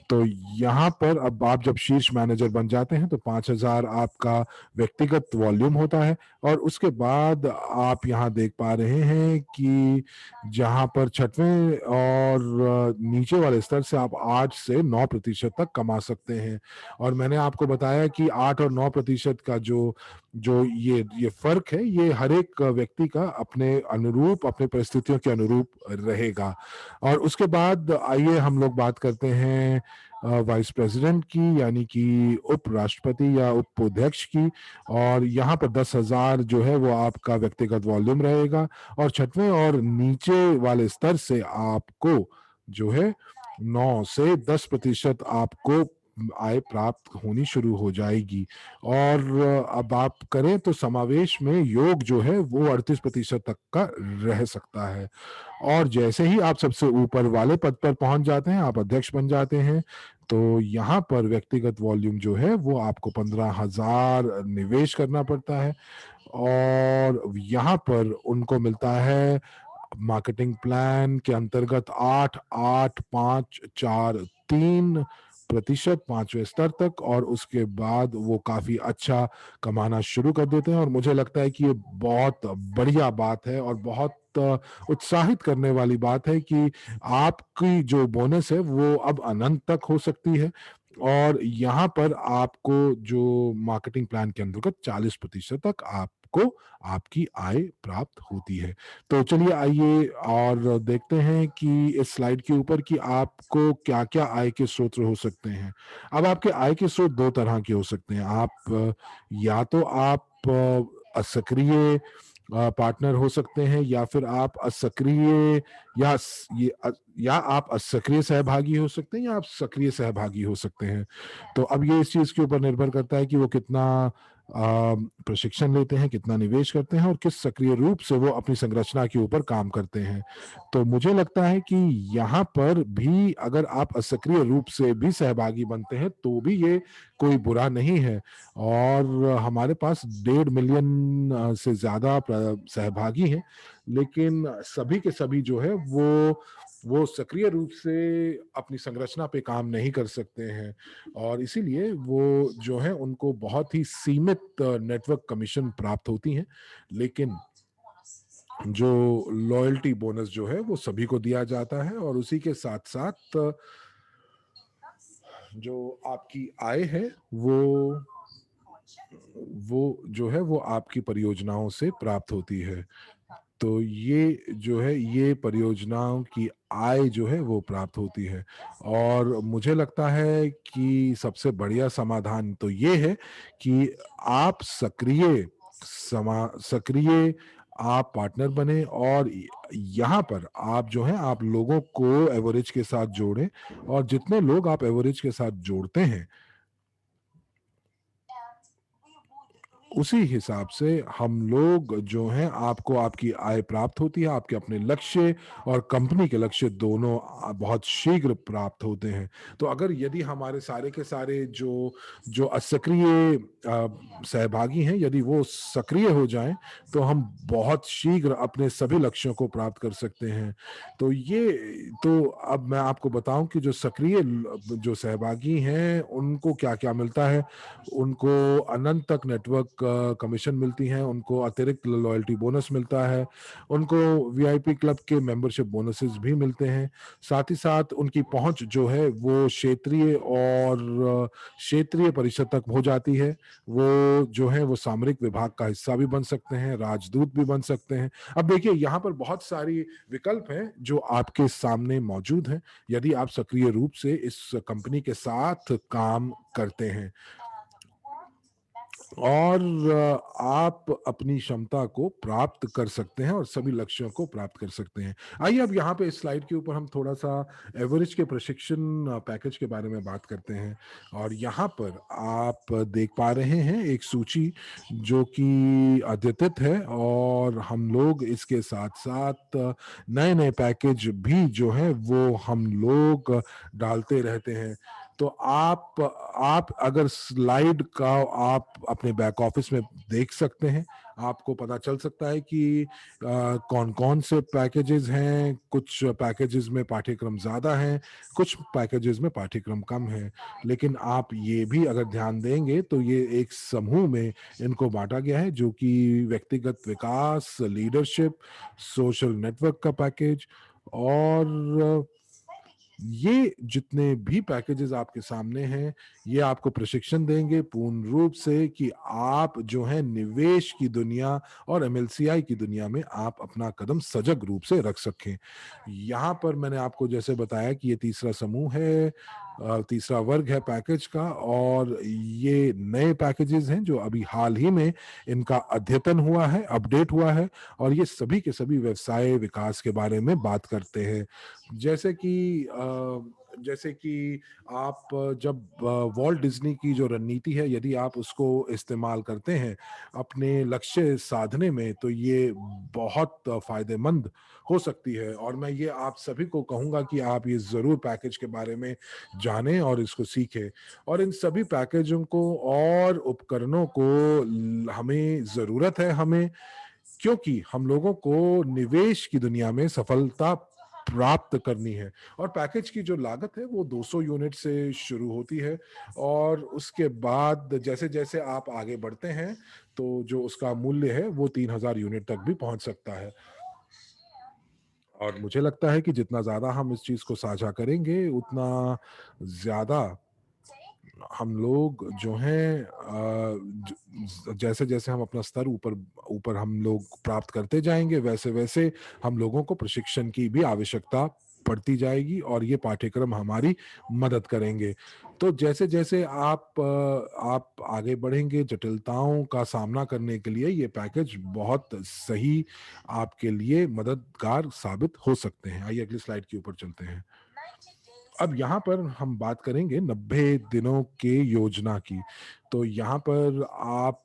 Speaker 2: तो यहाँ पर अब आप जब शीर्ष मैनेजर बन जाते हैं तो 5000 आपका व्यक्तिगत वॉल्यूम होता है, और उसके बाद आप यहाँ देख पा रहे हैं कि जहाँ पर 6वें और नीचे वाले स्तर से आप 8 से 9% तक कमा सकते हैं। और मैंने आपको बताया कि 8 और 9% का जो जो ये फ़र्क है, ये हर एक व्यक्ति का अपने अनुरूप, अपनी परिस्थितियों के अनुरूप रहेगा। और उसके बाद आइए हम लोग बात करते हैं वाइस प्रेसिडेंट की, यानी कि उपराष्ट्रपति या उपाध्यक्ष की। और यहाँ पर 10,000 जो है वो आपका व्यक्तिगत वॉल्यूम रहेगा, और 6वें और नीचे वाले स्तर से आपको जो है 9 से 10% आपको आय प्राप्त होनी शुरू हो जाएगी। और अब आप करें तो समावेश में योग जो है वो 38% तक का रह सकता है। और जैसे ही आप सबसे ऊपर वाले पद पर पहुंच जाते हैं, आप अध्यक्ष बन जाते हैं, तो यहाँ पर व्यक्तिगत वॉल्यूम जो है वो आपको 15,000 निवेश करना पड़ता है, और यहाँ पर उनको मिलता है मार्केटिंग प्लान के अंतर्गत 8, 8, 5, 4, 3% 5वें स्तर तक, और उसके बाद वो काफी अच्छा कमाना शुरू कर देते हैं। और मुझे लगता है कि ये बहुत बढ़िया बात है और बहुत उत्साहित करने वाली बात है कि आपकी जो बोनस है वो अब अनंत तक हो सकती है, और यहाँ पर आपको जो मार्केटिंग प्लान के अंतर्गत 40% तक आपको आपकी आय प्राप्त होती है। तो चलिए आइए और देखते हैं कि इस स्लाइड के ऊपर कि आपको क्या-क्या आय के स्रोत हो सकते हैं। अब आपके आय के स्रोत 2 तरह के हो सकते हैं। या तो आप असक्रिय पार्टनर हो सकते हैं, या फिर आप असक्रिय या स ये या आप असक्रिय सहभागी हो सकते हैं, या आप सक्रिय सहभागी हो सकते हैं। तो अब ये इस चीज़ के ऊपर निर्भर करता है कि वो कितना प्रशिक्षण लेते हैं, कितना निवेश करते हैं, और किस सक्रिय रूप से वो अपनी संरचना के ऊपर काम करते हैं। तो मुझे लगता है कि यहाँ पर भी अगर आप असक्रिय रूप से भी सहभागी बनते हैं, तो भी ये कोई बुरा नहीं है। और हमारे पास 1.5 मिलियन से ज़्यादा सहभागी हैं, लेकिन सभी के सभी जो है वो सक्रिय रूप से अपनी संरचना पे काम नहीं कर सकते हैं, और इसीलिए वो जो है उनको बहुत ही सीमित नेटवर्क कमीशन प्राप्त होती हैं। लेकिन जो लॉयल्टी बोनस जो है वो सभी को दिया जाता है, और उसी के साथ-साथ जो आपकी आय है वो वो जो है वो आपकी परियोजनाओं से प्राप्त होती है। तो ये जो है ये परियोजनाओं की आय जो है वो प्राप्त होती है, और मुझे लगता है कि सबसे बढ़िया समाधान तो ये है कि आप सक्रिय आप पार्टनर बने, और यहाँ पर आप जो है आप लोगों को एवरेज के साथ जोड़ें, और जितने लोग आप एवरेज के साथ जोड़ते हैं उसी हिसाब से हम लोग जो हैं आपको आपकी आय प्राप्त होती है, आपके अपने लक्ष्य और कंपनी के लक्ष्य दोनों बहुत शीघ्र प्राप्त होते हैं। तो अगर यदि हमारे सारे के सारे जो जो असक्रिय सहभागी हैं, यदि वो सक्रिय हो जाएँ, तो हम बहुत शीघ्र अपने सभी लक्ष्यों को प्राप्त कर सकते हैं। तो ये तो अब मैं आपको बताऊँ कि जो सक्रिय जो सहभागी हैं, उनको क्या-क्या मिलता है। उनको अनंत तक नेटवर्क कमीशन मिलती हैं, उनको अतिरिक्त लॉयल्टी बोनस मिलता है, उनको वीआईपी क्लब के मेंबरशिप बोनसेस भी मिलते हैं। साथ ही साथ उनकी पहुंच जो है वो क्षेत्रीय परिषद तक हो जाती है। वो जो है वो सामरिक विभाग का हिस्सा भी बन सकते हैं, राजदूत भी बन सकते हैं। अब देखिए यहाँ पर बहुत सारी विकल्प हैं जो आपके सामने मौजूद हैं, यदि आप सक्रिय रूप से इस कंपनी के साथ काम करते हैं और आप अपनी क्षमता को प्राप्त कर सकते हैं और सभी लक्ष्यों को प्राप्त कर सकते हैं। आइए अब यहाँ पे इस स्लाइड के ऊपर हम थोड़ा-सा एवरेज के प्रशिक्षण पैकेज के बारे में बात करते हैं और यहाँ पर आप देख पा रहे हैं एक सूची जो कि अद्यतित है और हम लोग इसके साथ-साथ नए-नए पैकेज भी जो हैं वो हम लोग डालते रहते हैं। तो आप अगर स्लाइड का आप अपने बैक ऑफिस में देख सकते हैं, आपको पता चल सकता है कि कौन-कौन से पैकेजेज़ हैं, कुछ पैकेजेज़ में पाठ्यक्रम ज़्यादा हैं, कुछ पैकेजेज़ में पाठ्यक्रम कम है। लेकिन आप ये भी अगर ध्यान देंगे तो ये एक समूह में इनको बाँटा गया है जो कि व्यक्तिगत विकास, लीडरशिप, सोशल नेटवर्क का पैकेज और ये जितने भी पैकेजेस आपके सामने हैं, ये आपको प्रशिक्षण देंगे पूर्ण रूप से कि आप जो है निवेश की दुनिया और एमएलसीआई की दुनिया में आप अपना कदम सजग रूप से रख सकें। यहाँ पर मैंने आपको जैसे बताया कि ये तीसरा समूह है, तीसरा वर्ग है पैकेज का और ये नए पैकेजेस हैं जो अभी हाल ही में इनका अद्यतन हुआ है, अपडेट हुआ है और ये सभी के सभी व्यवसाय विकास के बारे में बात करते हैं। जैसे कि जैसे कि आप जब वॉल्ट डिज्नी की जो रणनीति है यदि आप उसको इस्तेमाल करते हैं अपने लक्ष्य साधने में तो ये बहुत फ़ायदेमंद हो सकती है और मैं ये आप सभी को कहूँगा कि आप ये ज़रूर पैकेज के बारे में जानें और इसको सीखें और इन सभी पैकेजों को और उपकरणों को हमें ज़रूरत है हमें क्योंकि हम लोगों को निवेश की दुनिया में सफलता प्राप्त करनी है और पैकेज की जो लागत है वो 200 यूनिट से शुरू होती है और उसके बाद जैसे-जैसे आप आगे बढ़ते हैं, तो जो उसका मूल्य है वो 3000 यूनिट तक भी पहुँच सकता है। और मुझे लगता है कि जितना ज़्यादा हम इस चीज़ को साझा करेंगे, उतना ज़्यादा हम लोग जो हैं जैसे-जैसे हम अपना स्तर ऊपर ऊपर हम लोग प्राप्त करते जाएँगे, वैसे-वैसे हम लोगों को प्रशिक्षण की भी आवश्यकता पड़ती जाएगी और ये पाठ्यक्रम हमारी मदद करेंगे। तो जैसे-जैसे आप आगे बढ़ेंगे, जटिलताओं का सामना करने के लिए ये पैकेज बहुत सही आपके लिए मददगार साबित हो सकते हैं। आइए अगली स्लाइड के ऊपर चलते हैं। अब यहाँ पर हम बात करेंगे 90 दिनों के योजना की। तो यहाँ पर आप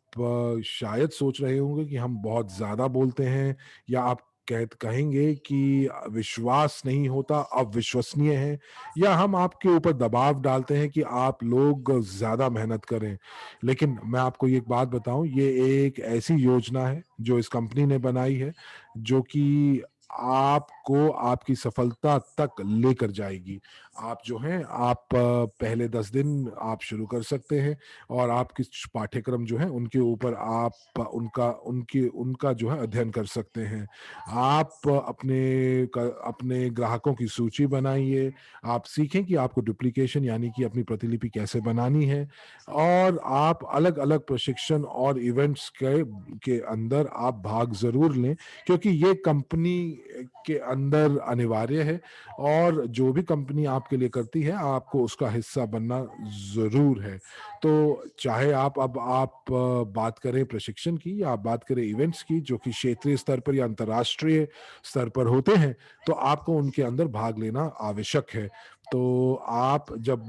Speaker 2: शायद सोच रहे होंगे कि हम बहुत ज़्यादा बोलते हैं या आप कहेंगे कि विश्वास नहीं होता, अविश्वसनीय है या हम आपके ऊपर दबाव डालते हैं कि आप लोग ज़्यादा मेहनत करें। लेकिन मैं आपको ये एक बात बताऊँ, ये एक ऐसी योजना है जो इस कंपनी ने बनाई है, जो कि आपको आपकी सफलता तक लेकर जाएगी। आप जो हैं आप पहले 10 दिन आप शुरू कर सकते हैं और आप कुछ पाठ्यक्रम जो हैं उनके ऊपर आप उनका जो है अध्ययन कर सकते हैं। आप अपने ग्राहकों की सूची बनाइए, आप सीखें कि आपको डुप्लीकेशन यानी कि अपनी प्रतिलिपि कैसे बनानी है और आप अलग-अलग प्रशिक्षण और इवेंट्स के अंदर आप भाग ज़रूर लें क्योंकि ये कंपनी के अंदर अनिवार्य है और जो भी कंपनी आपके लिए करती है, आपको उसका हिस्सा बनना ज़रूर है। तो चाहे आप बात करें प्रशिक्षण की या आप बात करें इवेंट्स की जो कि क्षेत्रीय स्तर पर या अंतर्राष्ट्रीय स्तर पर होते हैं, तो आपको उनके अंदर भाग लेना आवश्यक है। तो आप जब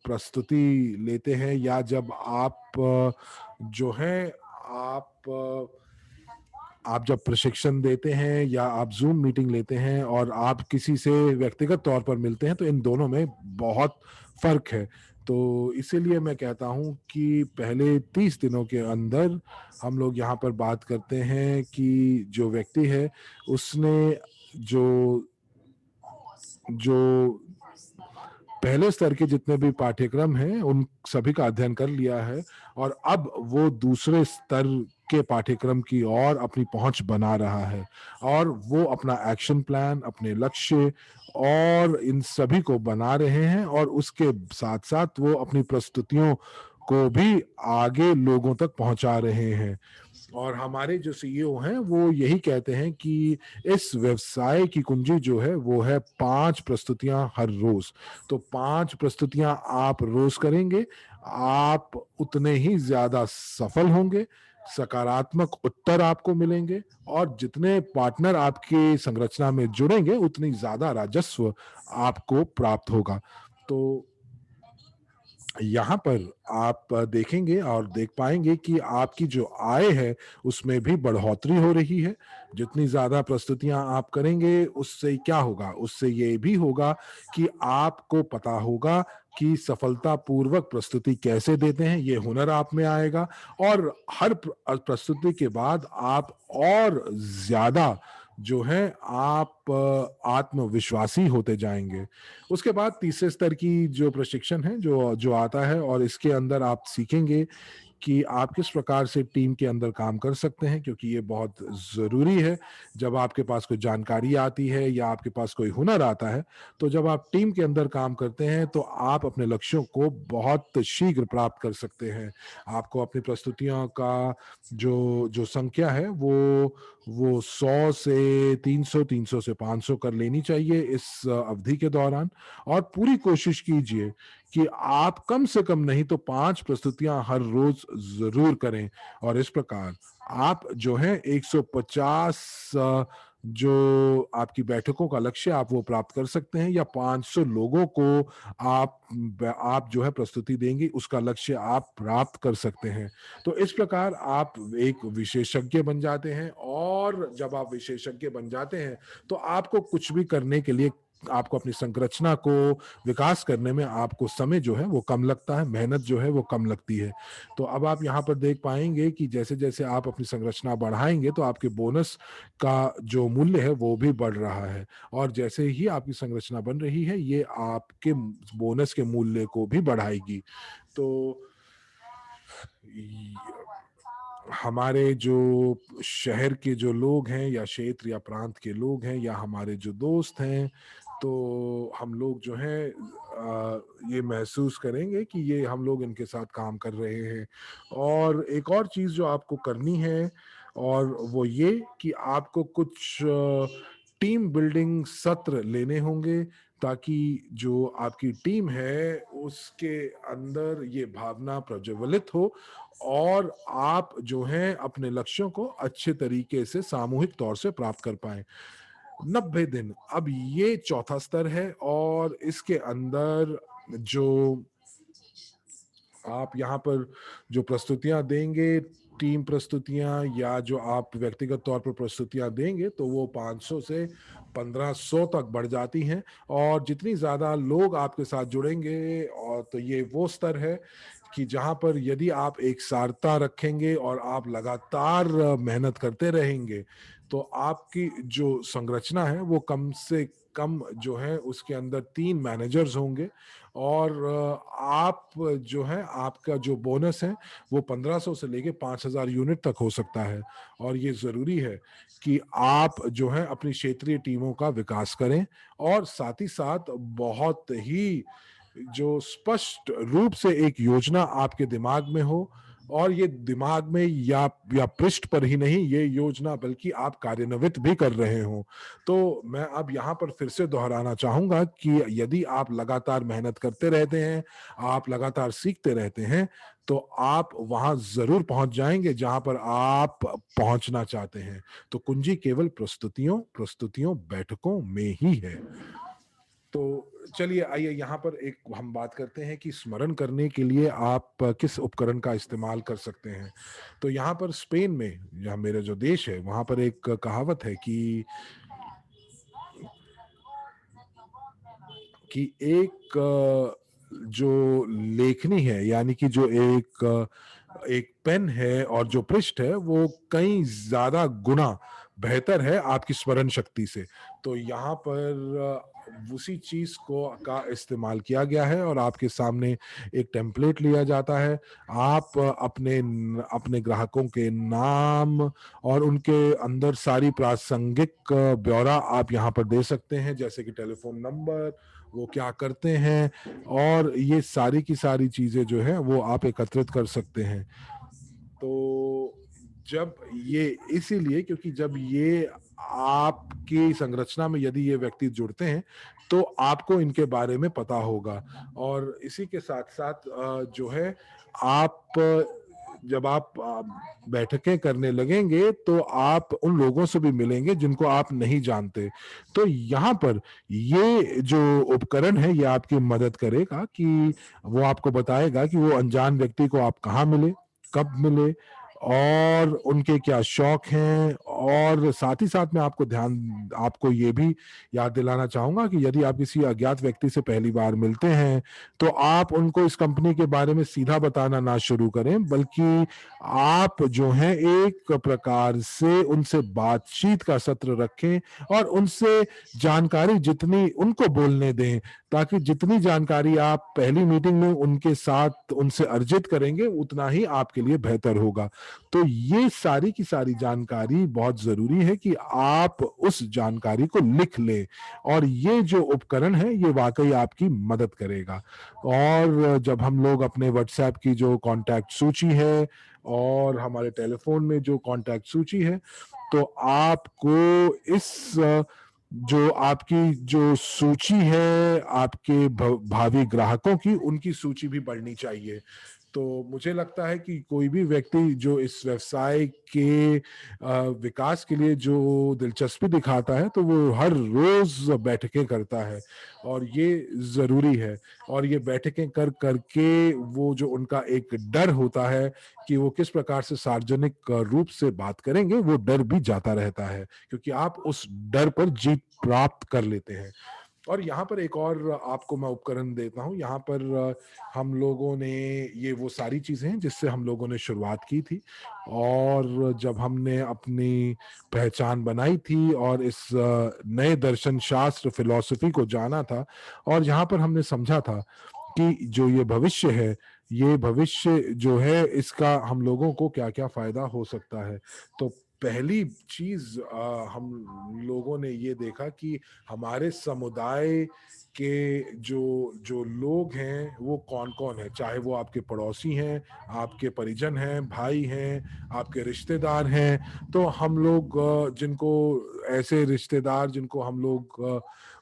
Speaker 2: प्रस्तुति लेते हैं या जब जो है आप आप जब प्रशिक्षण देते हैं या आप ज़ूम मीटिंग लेते हैं और आप किसी से व्यक्तिगत तौर पर मिलते हैं, तो इन दोनों में बहुत फ़र्क है। तो इसीलिए मैं कहता हूँ कि पहले 30 दिनों के अंदर हम लोग यहाँ पर बात करते हैं कि जो व्यक्ति है, उसने जो जो पहले स्तर के जितने भी पाठ्यक्रम हैं उन सभी का अध्ययन कर लिया है और अब वो दूसरे स्तर के पाठ्यक्रम की ओर अपनी पहुंच बना रहा है और वो अपना एक्शन प्लान, अपने लक्ष्य और इन सभी को बना रहे हैं और उसके साथ साथ वो अपनी प्रस्तुतियों को भी आगे लोगों तक पहुंचा रहे हैं। और हमारे जो सीईओ हैं वो यही कहते हैं कि इस व्यवसाय की कुंजी जो है वो है 5 प्रस्तुतियां हर रोज। तो 5 प्रस्तुतियां आप रोज करेंगे, आप उतने ही ज्यादा सफल होंगे, सकारात्मक उत्तर आपको मिलेंगे और जितने पार्टनर आपकी संरचना में जुड़ेंगे उतनी ज्यादा राजस्व आपको प्राप्त होगा। तो यहाँ पर आप देखेंगे और देख पाएंगे कि आपकी जो आय है उसमें भी बढ़ोतरी हो रही है। जितनी ज्यादा प्रस्तुतियां आप करेंगे उससे क्या होगा, उससे ये भी होगा कि आपको पता होगा कि सफलतापूर्वक प्रस्तुति कैसे देते हैं, ये हुनर आप में आएगा और हर प्रस्तुति के बाद आप और ज्यादा जो है आप आत्मविश्वासी होते जाएंगे। उसके बाद तीसरे स्तर की जो प्रशिक्षण है जो जो आता है और इसके अंदर आप सीखेंगे कि आप किस प्रकार से टीम के अंदर काम कर सकते हैं, क्योंकि ये बहुत ज़रूरी है। जब आपके पास कोई जानकारी आती है या आपके पास कोई हुनर आता है, तो जब आप टीम के अंदर काम करते हैं, तो आप अपने लक्ष्यों को बहुत शीघ्र प्राप्त कर सकते हैं। आपको अपनी प्रस्तुतियों का जो जो संख्या है, वो 100 से 300, 300 से 500 कर लेनी चाहिए इस अवधि के दौरान और पूरी कोशिश कीजिए कि आप कम से कम नहीं तो 5 प्रस्तुतियां हर रोज जरूर करें और इस प्रकार आप जो है 150 जो आपकी बैठकों का लक्ष्य आप वो प्राप्त कर सकते हैं या 500 लोगों को आप जो है प्रस्तुति देंगे उसका लक्ष्य आप प्राप्त कर सकते हैं। तो इस प्रकार आप एक विशेषज्ञ बन जाते हैं और जब आप विशेषज्ञ बन जाते हैं तो आपको कुछ भी करने के लिए, आपको अपनी संरचना को विकास करने में आपको समय जो है वो कम लगता है, मेहनत जो है वो कम लगती है। तो अब आप यहाँ पर देख पाएंगे कि जैसे जैसे आप अपनी संरचना बढ़ाएंगे तो आपके बोनस का जो मूल्य है वो भी बढ़ रहा है और जैसे ही आपकी संरचना बन रही है ये आपके बोनस के मूल्य को भी बढ़ाएगी। तो हमारे जो शहर के जो लोग हैं या क्षेत्र या प्रांत के लोग हैं या हमारे जो दोस्त हैं, तो हम लोग जो हैं ये महसूस करेंगे कि ये हम लोग इनके साथ काम कर रहे हैं। और एक और चीज़ जो आपको करनी है और वो ये कि आपको कुछ टीम बिल्डिंग सत्र लेने होंगे ताकि जो आपकी टीम है उसके अंदर ये भावना प्रज्वलित हो और आप जो हैं अपने लक्ष्यों को अच्छे तरीके से सामूहिक तौर से प्राप्त कर पाएं। 90 दिन, अब ये चौथा स्तर है और इसके अंदर जो आप यहाँ पर जो प्रस्तुतियां देंगे, टीम प्रस्तुतियां या जो आप व्यक्तिगत तौर पर प्रस्तुतियां देंगे तो वो 500 से 1500 तक बढ़ जाती हैं और जितनी ज्यादा लोग आपके साथ जुड़ेंगे और तो ये वो स्तर है कि जहां पर यदि आप एक सारता रखेंगे और आप लगातार मेहनत करते रहेंगे तो आपकी जो संरचना है वो कम से कम जो है उसके अंदर 3 मैनेजर्स होंगे और आप जो है आपका जो बोनस है वो 1500 से लेके 5000 यूनिट तक हो सकता है। और ये जरूरी है कि आप जो है अपनी क्षेत्रीय टीमों का विकास करें और साथ ही साथ बहुत ही जो स्पष्ट रूप से एक योजना आपके दिमाग में हो और ये दिमाग में या पृष्ठ पर ही नहीं, ये योजना बल्कि आप कार्यान्वित भी कर रहे हो। तो मैं अब यहाँ पर फिर से दोहराना चाहूंगा कि यदि आप लगातार मेहनत करते रहते हैं, आप लगातार सीखते रहते हैं, तो आप वहां जरूर पहुंच जाएंगे जहां पर आप पहुंचना चाहते हैं। तो कुंजी केवल प्रस्तुतियों प्रस्तुतियों बैठकों में ही है। तो चलिए आइए यहाँ पर एक हम बात करते हैं कि स्मरण करने के लिए आप किस उपकरण का इस्तेमाल कर सकते हैं। तो यहाँ पर स्पेन में, यहाँ मेरा जो देश है, वहां पर एक कहावत है कि एक जो लेखनी है यानी कि जो एक पेन है और जो पृष्ठ है वो कई ज्यादा गुना बेहतर है आपकी स्मरण शक्ति से। तो यहाँ पर उसी चीज़ को का इस्तेमाल किया गया है और आपके सामने एक टेम्पलेट लिया जाता है। आप अपने ग्राहकों के नाम और उनके अंदर सारी प्रासंगिक ब्यौरा आप यहाँ पर दे सकते हैं, जैसे कि टेलीफ़ोन नंबर, वो क्या करते हैं, और ये सारी की सारी चीज़ें जो हैं वो आप एकत्रित कर सकते हैं। तो जब ये इसीलिए क्योंकि जब ये आपकी संरचना में यदि ये व्यक्ति जुड़ते हैं, तो आपको इनके बारे में पता होगा। और इसी के साथ-साथ जो है आप जब आप बैठकें करने लगेंगे, तो आप उन लोगों से भी मिलेंगे जिनको आप नहीं जानते। तो यहाँ पर ये जो उपकरण है, ये आपकी मदद करेगा कि वो आपको बताएगा कि वो अनजान व्यक्ति को आप कहाँ मिले, कब मिले और उनके क्या शौक हैं। और साथ ही साथ मैं आपको ये भी याद दिलाना चाहूँगा कि यदि आप किसी अज्ञात व्यक्ति से पहली बार मिलते हैं, तो आप उनको इस कंपनी के बारे में सीधा बताना ना शुरू करें, बल्कि आप जो हैं एक प्रकार से उनसे बातचीत का सत्र रखें और उनसे जानकारी जितनी उनको बोलने दें, ताकि जितनी जानकारी आप पहली मीटिंग में उनके साथ उनसे अर्जित करेंगे, उतना ही आपके लिए बेहतर होगा। तो ये सारी की सारी जानकारी बहुत ज़रूरी है कि आप उस जानकारी को लिख लें, और ये जो उपकरण है, ये वाक़ई आपकी मदद करेगा। और जब हम लोग अपने व्हाट्सऐप की जो कॉन्टैक्ट सूची है और हमारे टेलीफ़ोन में जो कॉन्टैक्ट सूची है, तो आपको जो आपकी जो सूची है आपके भावी ग्राहकों की, उनकी सूची भी बढ़नी चाहिए। तो मुझे लगता है कि कोई भी व्यक्ति जो इस व्यवसाय के विकास के लिए जो दिलचस्पी दिखाता है, तो वो हर रोज़ बैठकें करता है और ये ज़रूरी है। और ये बैठकें कर कर के वो जो उनका एक डर होता है कि वो किस प्रकार से सार्वजनिक रूप से बात करेंगे, वो डर भी जाता रहता है, क्योंकि आप उस डर पर जीत प्राप्त कर लेते हैं। और यहाँ पर एक और आपको मैं उपकरण देता हूँ। यहाँ पर हम लोगों ने ये वो सारी चीज़ें हैं जिससे हम लोगों ने शुरुआत की थी, और जब हमने अपनी पहचान बनाई थी और इस नए दर्शन शास्त्र फ़िलॉसफ़ी को जाना था, और यहाँ पर हमने समझा था कि जो ये भविष्य जो है इसका हम लोगों को क्या-क्या फ़ायदा हो सकता है। तो पहली चीज़ हम लोगों ने ये देखा कि हमारे समुदाय के जो जो लोग हैं वो कौन-कौन हैं, चाहे वो आपके पड़ोसी हैं, आपके परिजन हैं, भाई हैं, आपके रिश्तेदार हैं। तो हम लोग जिनको ऐसे रिश्तेदार जिनको हम लोग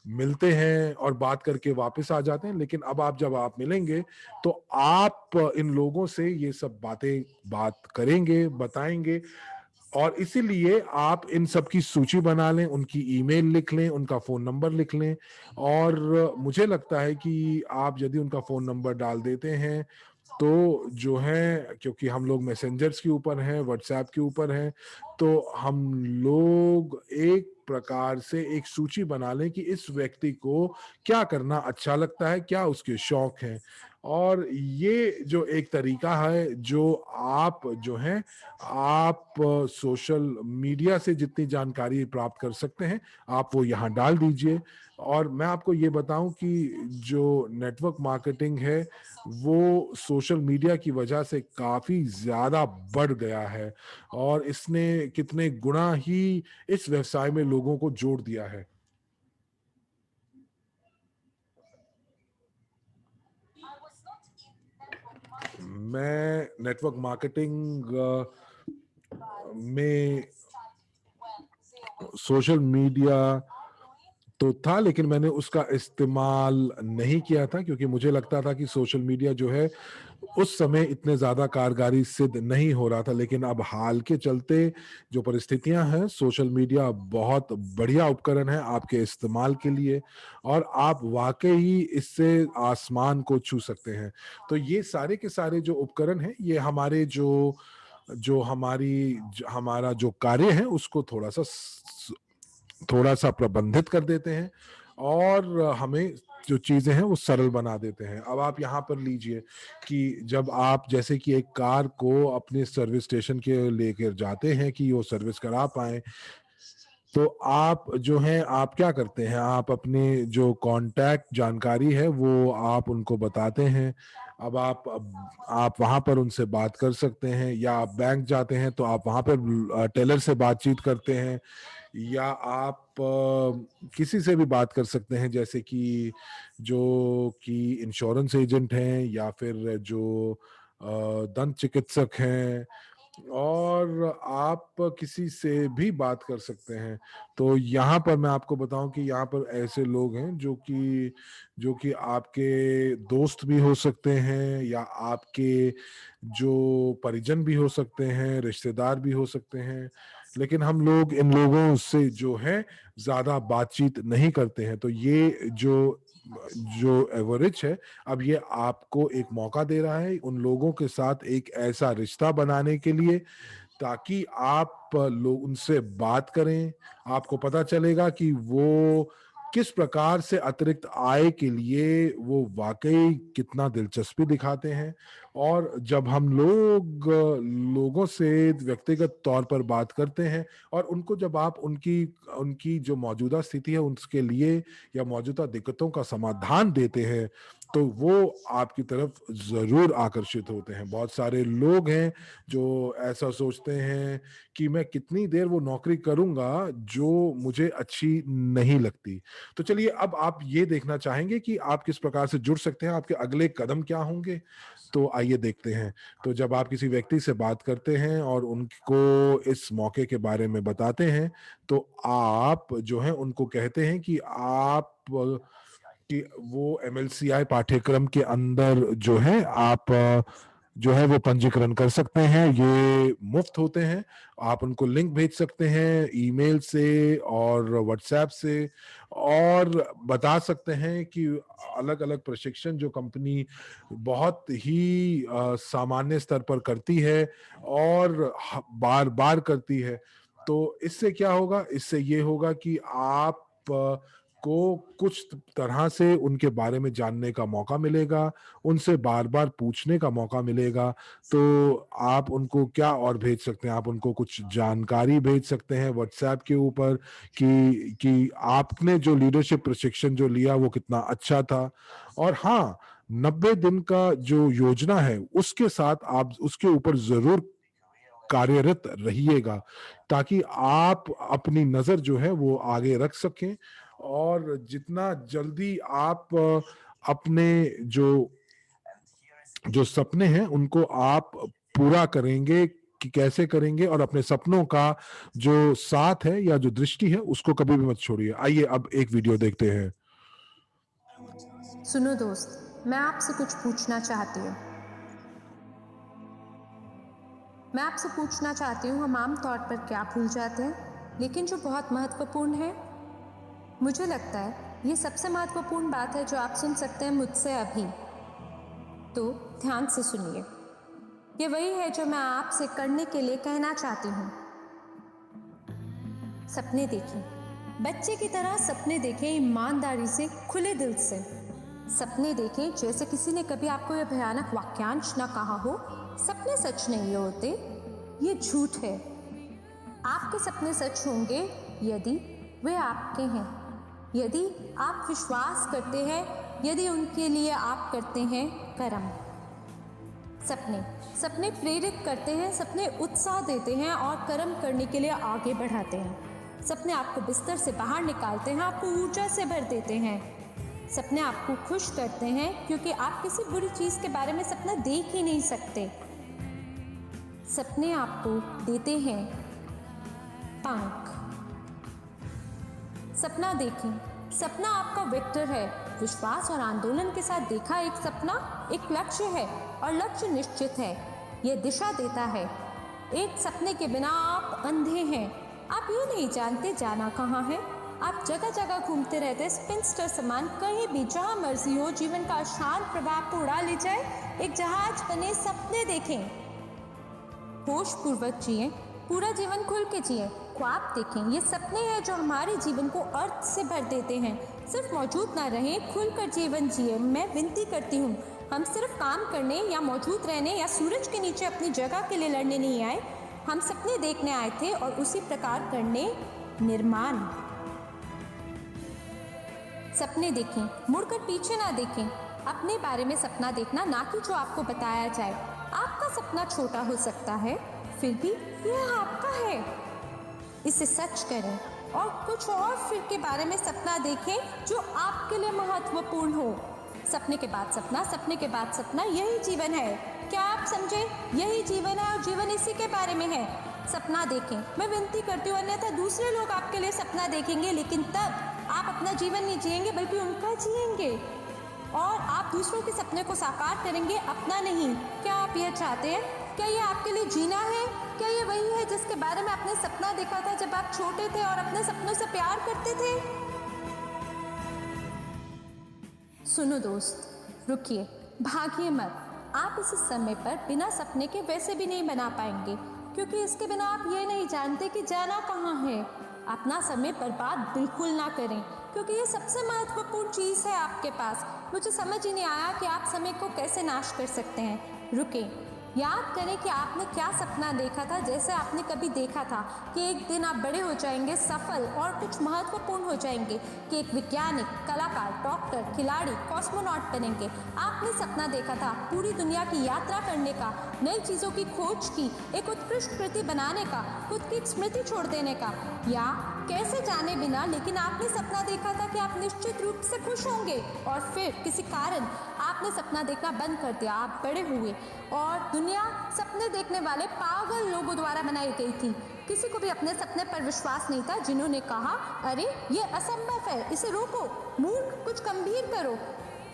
Speaker 2: मिलते हैं और बात करके वापस आ जाते हैं, लेकिन अब जब आप मिलेंगे, तो आप इन लोगों से ये सब बात करेंगे, बताएँगे, और इसीलिए आप इन सब की सूची बना लें, उनकी ईमेल लिख लें, उनका फ़ोन नंबर लिख लें। और मुझे लगता है कि आप यदि उनका फ़ोन नंबर डाल देते हैं, तो जो है, क्योंकि हम लोग मैसेंजर्स के ऊपर हैं, व्हाट्सऐप के ऊपर हैं, तो हम लोग एक प्रकार से एक सूची बना लें कि इस व्यक्ति को क्या करना अच्छा लगता है, क्या उसके शौक हैं। और ये जो एक तरीका है, जो आप जो हैं, आप सोशल मीडिया से जितनी जानकारी प्राप्त कर सकते हैं, आप वो यहाँ डाल दीजिए। और मैं आपको ये बताऊँ कि जो नेटवर्क मार्केटिंग है, वो सोशल मीडिया की वजह से काफ़ी ज़्यादा बढ़ गया है, और इसने कितने गुणा ही इस व्यवसाय में लोगों को जोड़ दिया है। मैं नेटवर्क मार्केटिंग में सोशल मीडिया तो था, लेकिन मैंने उसका इस्तेमाल नहीं किया था, क्योंकि मुझे लगता था कि सोशल मीडिया जो है, उस समय इतने ज़्यादा कारगारी सिद्ध नहीं हो रहा था। लेकिन अब हाल के चलते जो परिस्थितियाँ हैं, सोशल मीडिया बहुत बढ़िया उपकरण है आपके इस्तेमाल के लिए, और आप वाक़ई इससे आसमान को छू सकते हैं। तो ये सारे के सारे जो उपकरण हैं, ये हमारे जो जो हमारी ज हमारा जो कार्य है, उसको थोड़ा-सा प्रबंधित कर देते हैं, और हमें जो चीज़ें हैं वो सरल बना देते हैं। अब आप यहाँ पर लीजिए कि जब आप जैसे कि एक कार को अपने सर्विस स्टेशन के लेकर जाते हैं कि वो सर्विस करा पाएँ, तो आप जो हैं आप क्या करते हैं, आप अपनी जो कांटेक्ट जानकारी है वो आप उनको बताते हैं। अब आप वहां पर उनसे बात कर सकते हैं, या आप बैंक जाते हैं तो आप वहां पर टेलर से बातचीत करते हैं, या आप किसी से भी बात कर सकते हैं, जैसे कि जो कि इंश्योरेंस एजेंट हैं, या फिर जो दंत चिकित्सक हैं, और आप किसी से भी बात कर सकते हैं। तो यहाँ पर मैं आपको बताऊं कि यहाँ पर ऐसे लोग हैं जो कि आपके दोस्त भी हो सकते हैं, या आपके जो परिजन भी हो सकते हैं, रिश्तेदार भी हो सकते हैं। लेकिन हम लोग इन लोगों से जो है ज्यादा बातचीत नहीं करते हैं। तो ये जो जो एवरेज है, अब ये आपको एक मौका दे रहा है उन लोगों के साथ एक ऐसा रिश्ता बनाने के लिए, ताकि आप लोग उनसे बात करें। आपको पता चलेगा कि वो किस प्रकार से अतिरिक्त आय के लिए वो वाकई कितना दिलचस्पी दिखाते हैं। और जब हम लोग लोगों से व्यक्तिगत तौर पर बात करते हैं, और उनको जब आप उनकी उनकी जो मौजूदा स्थिति है उसके लिए या मौजूदा दिक्कतों का समाधान देते हैं, तो वो आपकी तरफ जरूर आकर्षित होते हैं। बहुत सारे लोग हैं जो ऐसा सोचते हैं कि मैं कितनी देर वो नौकरी करूंगा जो मुझे अच्छी नहीं लगती। तो चलिए, अब आप ये देखना चाहेंगे कि आप किस प्रकार से जुड़ सकते हैं, आपके अगले कदम क्या होंगे। तो आइए देखते हैं। तो जब आप किसी व्यक्ति से बात करते हैं और उनको इस मौके के बारे में बताते हैं, तो आप जो है उनको कहते हैं कि कि वो एमएलसीआई पाठ्यक्रम के अंदर जो है आप जो है वो पंजीकरण कर सकते हैं। ये मुफ्त होते हैं। आप उनको लिंक भेज सकते हैं ईमेल से और व्हाट्सएप से, और बता सकते हैं कि अलग अलग प्रशिक्षण जो कंपनी बहुत ही सामान्य स्तर पर करती है और बार बार करती है। तो इससे क्या होगा, इससे ये होगा कि आप को कुछ तरह से उनके बारे में जानने का मौका मिलेगा, उनसे बार बार पूछने का मौका मिलेगा। तो आप उनको क्या और भेज सकते हैं, आप उनको कुछ जानकारी भेज सकते हैं व्हाट्सएप के ऊपर कि आपने जो लीडरशिप प्रशिक्षण जो लिया वो कितना अच्छा था। और हाँ, 90 दिन का जो योजना है उसके साथ आप उसके ऊपर जरूर कार्यरत रहिएगा, ताकि आप अपनी नजर जो है वो आगे रख सकें, और जितना जल्दी आप अपने जो जो सपने हैं उनको आप पूरा करेंगे, कि कैसे करेंगे, और अपने सपनों का जो साथ है या जो दृष्टि है उसको कभी भी मत छोड़िए। आइए अब एक वीडियो देखते हैं।
Speaker 3: सुनो दोस्त, मैं आपसे कुछ पूछना चाहती हूँ। मैं आपसे पूछना चाहती हूँ, हम आम तौर पर क्या भूल जाते हैं, लेकिन जो बहुत महत्वपूर्ण है। मुझे लगता है ये सबसे महत्वपूर्ण बात है जो आप सुन सकते हैं मुझसे अभी। तो ध्यान से सुनिए। ये वही है जो मैं आपसे करने के लिए कहना चाहती हूँ। सपने देखें, बच्चे की तरह सपने देखें, ईमानदारी से, खुले दिल से। सपने देखें जैसे किसी ने कभी आपको यह भयानक वाक्यांश न कहा हो, सपने सच नहीं होते, ये झूठ है। आपके सपने सच होंगे यदि वे आपके हैं, यदि आप विश्वास करते हैं, यदि उनके लिए आप करते हैं कर्म। सपने सपने प्रेरित करते हैं, सपने उत्साह देते हैं और कर्म करने के लिए आगे बढ़ाते हैं। सपने आपको बिस्तर से बाहर निकालते हैं, आपको ऊर्जा से भर देते हैं। सपने आपको खुश करते हैं क्योंकि आप किसी बुरी चीज के बारे में सपना देख ही नहीं सकते। सपने आपको देते हैं पंख। सपना देखें, सपना आपका वेक्टर है। विश्वास और आंदोलन के साथ देखा एक सपना एक लक्ष्य है, और लक्ष्य निश्चित है, यह दिशा देता है। एक सपने के बिना आप अंधे हैं, आप ये नहीं जानते जाना कहाँ है। आप जगह जगह घूमते रहते, स्पिनस्टर समान, कहीं भी जहाँ मर्जी हो, जीवन का अशांत प्रभाव को उड़ा ले जाए। एक जहाज बने, सपने देखें, होश पूर्वक जिए, पूरा जीवन खुल के जिए, ख्वाब देखें। ये सपने हैं जो हमारे जीवन को अर्थ से भर देते हैं। सिर्फ मौजूद ना रहें, खुलकर जीवन जिए। मैं विनती करती हूँ, हम सिर्फ काम करने या मौजूद रहने या सूरज के नीचे अपनी जगह के लिए लड़ने नहीं आए। हम सपने देखने आए थे और उसी प्रकार करने निर्माण। सपने देखें, मुड़कर पीछे ना देखें। अपने बारे में सपना देखना, ना कि जो आपको बताया जाए। आपका सपना छोटा हो सकता है, फिर भी यह आपका है। इसे सच करें और कुछ और फिर के बारे में सपना देखें जो आपके लिए महत्वपूर्ण हो। सपने के बाद सपना, सपने के बाद सपना, यही जीवन है। क्या आप समझे? यही जीवन है और जीवन इसी के बारे में है। सपना देखें। मैं विनती करती हूँ, अन्यथा दूसरे लोग आपके लिए सपना देखेंगे, लेकिन तब आप अपना जीवन नहीं जिएंगे बल्कि उनका जिएंगे, और आप दूसरों के सपने को साकार करेंगे, अपना नहीं। क्या आप यह चाहते हैं? क्या ये आपके लिए जीना है? क्या ये वही है जिसके बारे में आपने सपना देखा था जब आप छोटे थे और अपने सपनों से प्यार करते थे? सुनो दोस्त, रुकिए, भागिए मत। आप इस समय पर बिना सपने के वैसे भी नहीं बना पाएंगे, क्योंकि इसके बिना आप ये नहीं जानते कि जाना कहाँ है। अपना समय बर्बाद बिल्कुल ना करें, क्योंकि ये सबसे महत्वपूर्ण चीज़ है आपके पास। मुझे समझ ही नहीं आया कि आप समय को कैसे नाश कर सकते हैं। रुके, याद करें कि आपने क्या सपना देखा था। जैसे आपने कभी देखा था कि एक दिन आप बड़े हो जाएंगे, सफल और कुछ महत्वपूर्ण हो जाएंगे, कि एक वैज्ञानिक, कलाकार, डॉक्टर, खिलाड़ी, कॉस्मोनॉट बनेंगे। आपने सपना देखा था पूरी दुनिया की यात्रा करने का, नई चीज़ों की खोज की, एक उत्कृष्ट कृति बनाने का, खुद की एक स्मृति छोड़ देने का, या कैसे जाने बिना, लेकिन आपने सपना देखा था कि आप निश्चित रूप से खुश होंगे, और फिर किसी कारण आपने सपना देखना बंद कर दिया। आप बड़े हुए और दुनिया सपने देखने वाले पागल लोगों द्वारा बनाई गई थी। किसी को भी अपने सपने पर विश्वास नहीं था, जिन्होंने कहा, अरे ये असंभव है, इसे रोको, मूर्ख, कुछ गंभीर करो।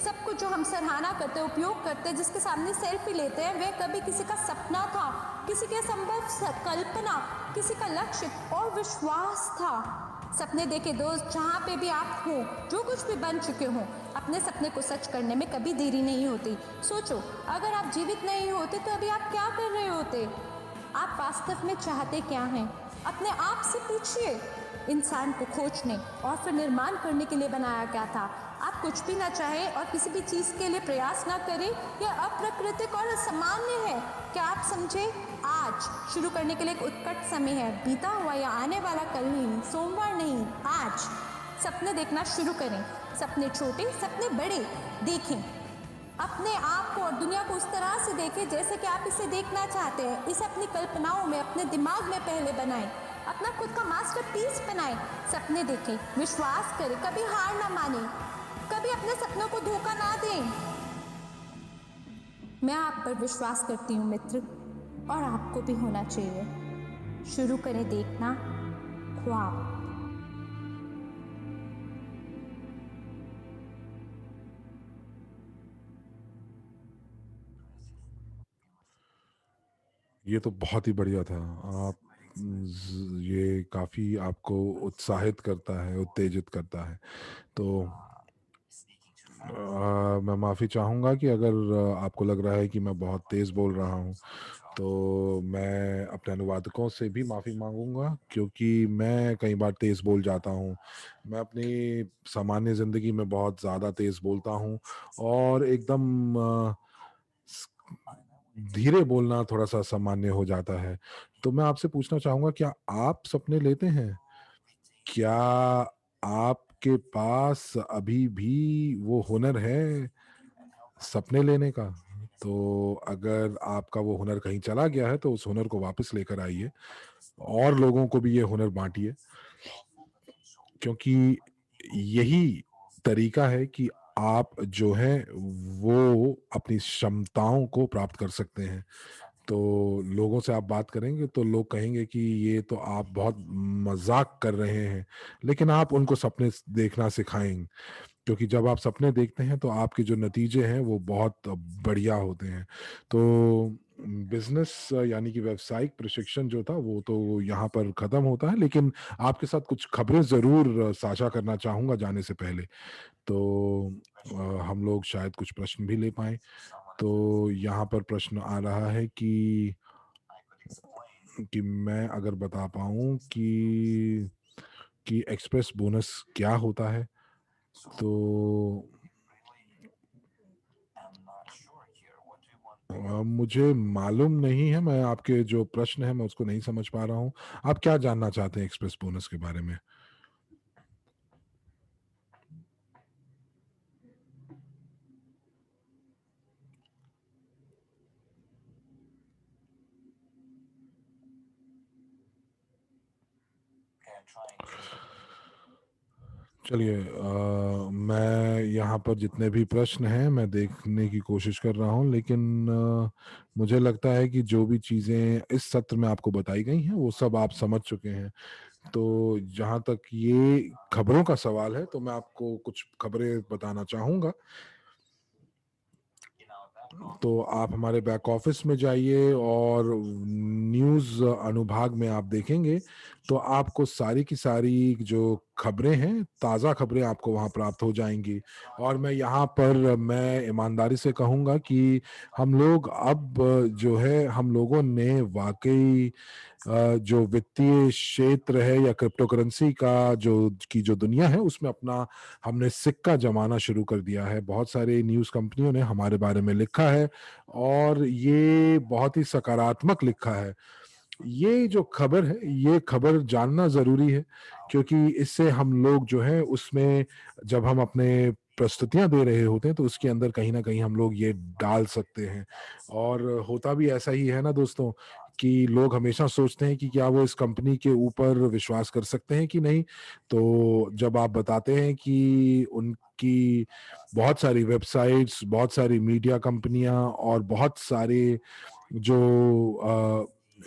Speaker 3: सब कुछ जो हम सराहना करते, उपयोग करते, जिसके सामने सेल्फी लेते हैं, वह कभी किसी का सपना था, किसी के संभव कल्पना, किसी का लक्ष्य और विश्वास था। सपने देखे दोस्त, जहाँ पे भी आप हो, जो कुछ भी बन चुके हो, अपने सपने को सच करने में कभी देरी नहीं होती। सोचो, अगर आप जीवित नहीं होते तो अभी आप क्या कर रहे होते? आप वास्तव में चाहते क्या हैं? अपने आप से पूछिए। इंसान को खोजने और फिर निर्माण करने के लिए बनाया गया था। आप कुछ भी ना चाहें और किसी भी चीज़ के लिए प्रयास ना करें, यह अप्राकृतिक और असामान्य है। क्या आप समझे? आज शुरू करने के लिए एक उत्कट समय है। बीता हुआ या आने वाला कल नहीं, सोमवार नहीं, आज सपने देखना शुरू करें। सपने छोटे, सपने बड़े देखें। अपने आप को और दुनिया को उस तरह से देखें जैसे कि आप इसे देखना चाहते हैं। इसे अपनी कल्पनाओं में, अपने दिमाग में पहले बनाएं। अपना खुद का मास्टरपीस बनाएं। सपने देखें, विश्वास करें, कभी हार ना मानें, कभी अपने सपनों को धोखा ना दें। मैं आप पर विश्वास करती हूँ मित्र, और आपको भी होना चाहिए। शुरू करें देखना ख्वाब।
Speaker 2: ये तो बहुत ही बढ़िया था। आप ये काफ़ी आपको उत्साहित करता है, उत्तेजित करता है। तो मैं माफ़ी चाहूँगा कि अगर आपको लग रहा है कि मैं बहुत तेज़ बोल रहा हूँ, तो मैं अपने अनुवादकों से भी माफ़ी माँगूँगा, क्योंकि मैं कई बार तेज़ बोल जाता हूँ। मैं अपनी सामान्य ज़िंदगी में बहुत ज़्यादा तेज़ बोलता हूँ, और एकदम स धीरे बोलना थोड़ा-सा सामान्य हो जाता है। तो मैं आपसे पूछना चाहूँगा, क्या आप सपने लेते हैं? क्या आपके पास अभी भी वो हुनर है सपने लेने का? तो अगर आपका वो हुनर कहीं चला गया है, तो उस हुनर को वापस लेकर आइए, और लोगों को भी ये हुनर बाँटिए, क्योंकि यही तरीका है कि आप जो हैं वो अपनी क्षमताओं को प्राप्त कर सकते हैं। तो लोगों से आप बात करेंगे तो लोग कहेंगे कि ये तो आप बहुत मज़ाक कर रहे हैं, लेकिन आप उनको सपने देखना सिखाएँ, क्योंकि जब आप सपने देखते हैं तो आपके जो नतीजे हैं वो बहुत बढ़िया होते हैं। तो बिज़नेस यानी कि व्यावसायिक प्रशिक्षण जो था वो तो यहाँ पर ख़त्म होता है, लेकिन आपके साथ कुछ खबरें ज़रूर साझा करना चाहूँगा जाने से पहले। तो हम लोग शायद कुछ प्रश्न भी ले पाएँ। तो यहाँ पर प्रश्न आ रहा है कि मैं अगर बता पाऊँ कि एक्सप्रेस बोनस क्या होता है? तो मुझे मालूम नहीं है, मैं आपके जो प्रश्न है मैं उसको नहीं समझ पा रहा हूँ। आप क्या जानना चाहते हैं एक्सप्रेस बोनस के बारे में? चलिए, मैं यहाँ पर जितने भी प्रश्न हैं मैं देखने की कोशिश कर रहा हूँ, लेकिन मुझे लगता है कि जो भी चीज़ें इस सत्र में आपको बताई गई हैं वो सब आप समझ चुके हैं। तो जहाँ तक ये खबरों का सवाल है, तो मैं आपको कुछ खबरें बताना चाहूँगा। तो आप हमारे बैक ऑफिस में जाइए और न्यूज़ अनुभाग में आप देखेंगे तो आपको सारी की सारी जो खबरें हैं, ताज़ा खबरें आपको वहाँ प्राप्त हो जाएंगी। और मैं यहाँ पर मैं ईमानदारी से कहूँगा कि हम लोग अब जो है हम लोगों ने वाकई जो वित्तीय क्षेत्र है या क्रिप्टो करेंसी का जो दुनिया है उसमें अपना हमने सिक्का जमाना शुरू कर दिया है। बहुत सारे न्यूज़ कंपनियों ने हमारे बारे में लिखा है और ये बहुत ही सकारात्मक लिखा है। ये जो खबर है, ये खबर जानना ज़रूरी है, क्योंकि इससे हम लोग जो है उसमें जब हम अपने प्रस्तुतियाँ दे रहे होते हैं, तो उसके अंदर कहीं न कहीं हम लोग ये डाल सकते हैं। और होता भी ऐसा ही है ना दोस्तों, कि लोग हमेशा सोचते हैं कि क्या वो इस कंपनी के ऊपर विश्वास कर सकते हैं कि नहीं? तो जब आप बताते हैं कि उनकी बहुत सारी वेबसाइट्स, बहुत सारी मीडिया कंपनियाँ और बहुत सारे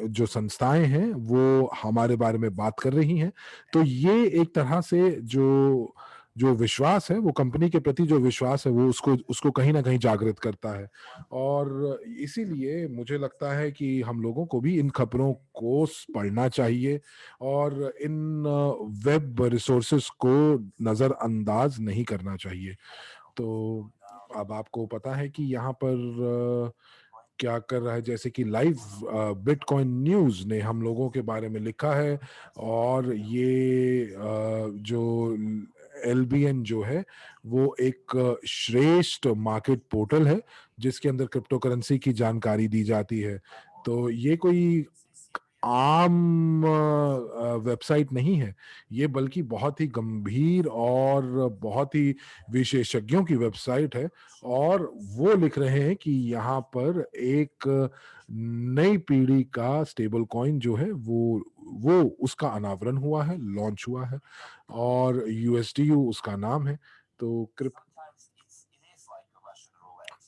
Speaker 2: जो संस्थाएँ हैं, वो हमारे बारे में बात कर रही हैं, तो ये एक तरह से जो जो विश्वास है, वो कंपनी के प्रति जो विश्वास है, वो उसको उसको कहीं न कहीं जागृत करता है। और इसीलिए मुझे लगता है कि हम लोगों को भी इन खबरों को पढ़ना चाहिए और इन वेब रिसोर्सेज़ को नज़रअंदाज नहीं करना चाहिए। तो अब आपको पता है कि यहाँ पर क्या कर रहा है, जैसे कि लाइव बिटकॉइन न्यूज़ ने हम लोगों के बारे में लिखा है। और ये जो एलबीएन जो है वो एक श्रेष्ठ मार्केट पोर्टल है जिसके अंदर क्रिप्टो करेंसी की जानकारी दी जाती है। तो ये कोई आम वेबसाइट नहीं है, ये बल्कि बहुत ही गंभीर और बहुत ही विशेषज्ञों की वेबसाइट है। और वो लिख रहे हैं कि यहाँ पर एक नई पीढ़ी का स्टेबल कॉइन जो है वो उसका अनावरण हुआ है, लॉन्च हुआ है और यूएसडीयू उसका नाम है। तो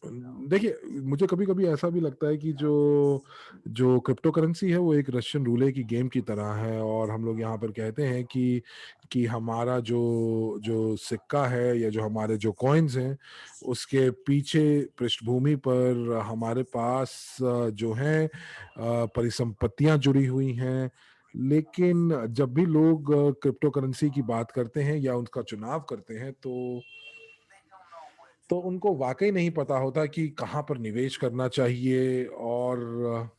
Speaker 2: देखिए, मुझे कभी-कभी ऐसा भी लगता है कि जो जो क्रिप्टो करेंसी है वो एक रशियन रूले की गेम की तरह है। और हम लोग यहाँ पर कहते हैं कि हमारा जो जो सिक्का है या जो हमारे जो कॉइन्स हैं, उसके पीछे पृष्ठभूमि पर हमारे पास जो हैं परिसंपत्तियाँ जुड़ी हुई हैं। लेकिन जब भी लोग क्रिप्टो करेंसी की बात करते हैं या उनका चुनाव करते हैं, तो उनको वाक़ई नहीं पता होता कि कहाँ पर निवेश करना चाहिए। और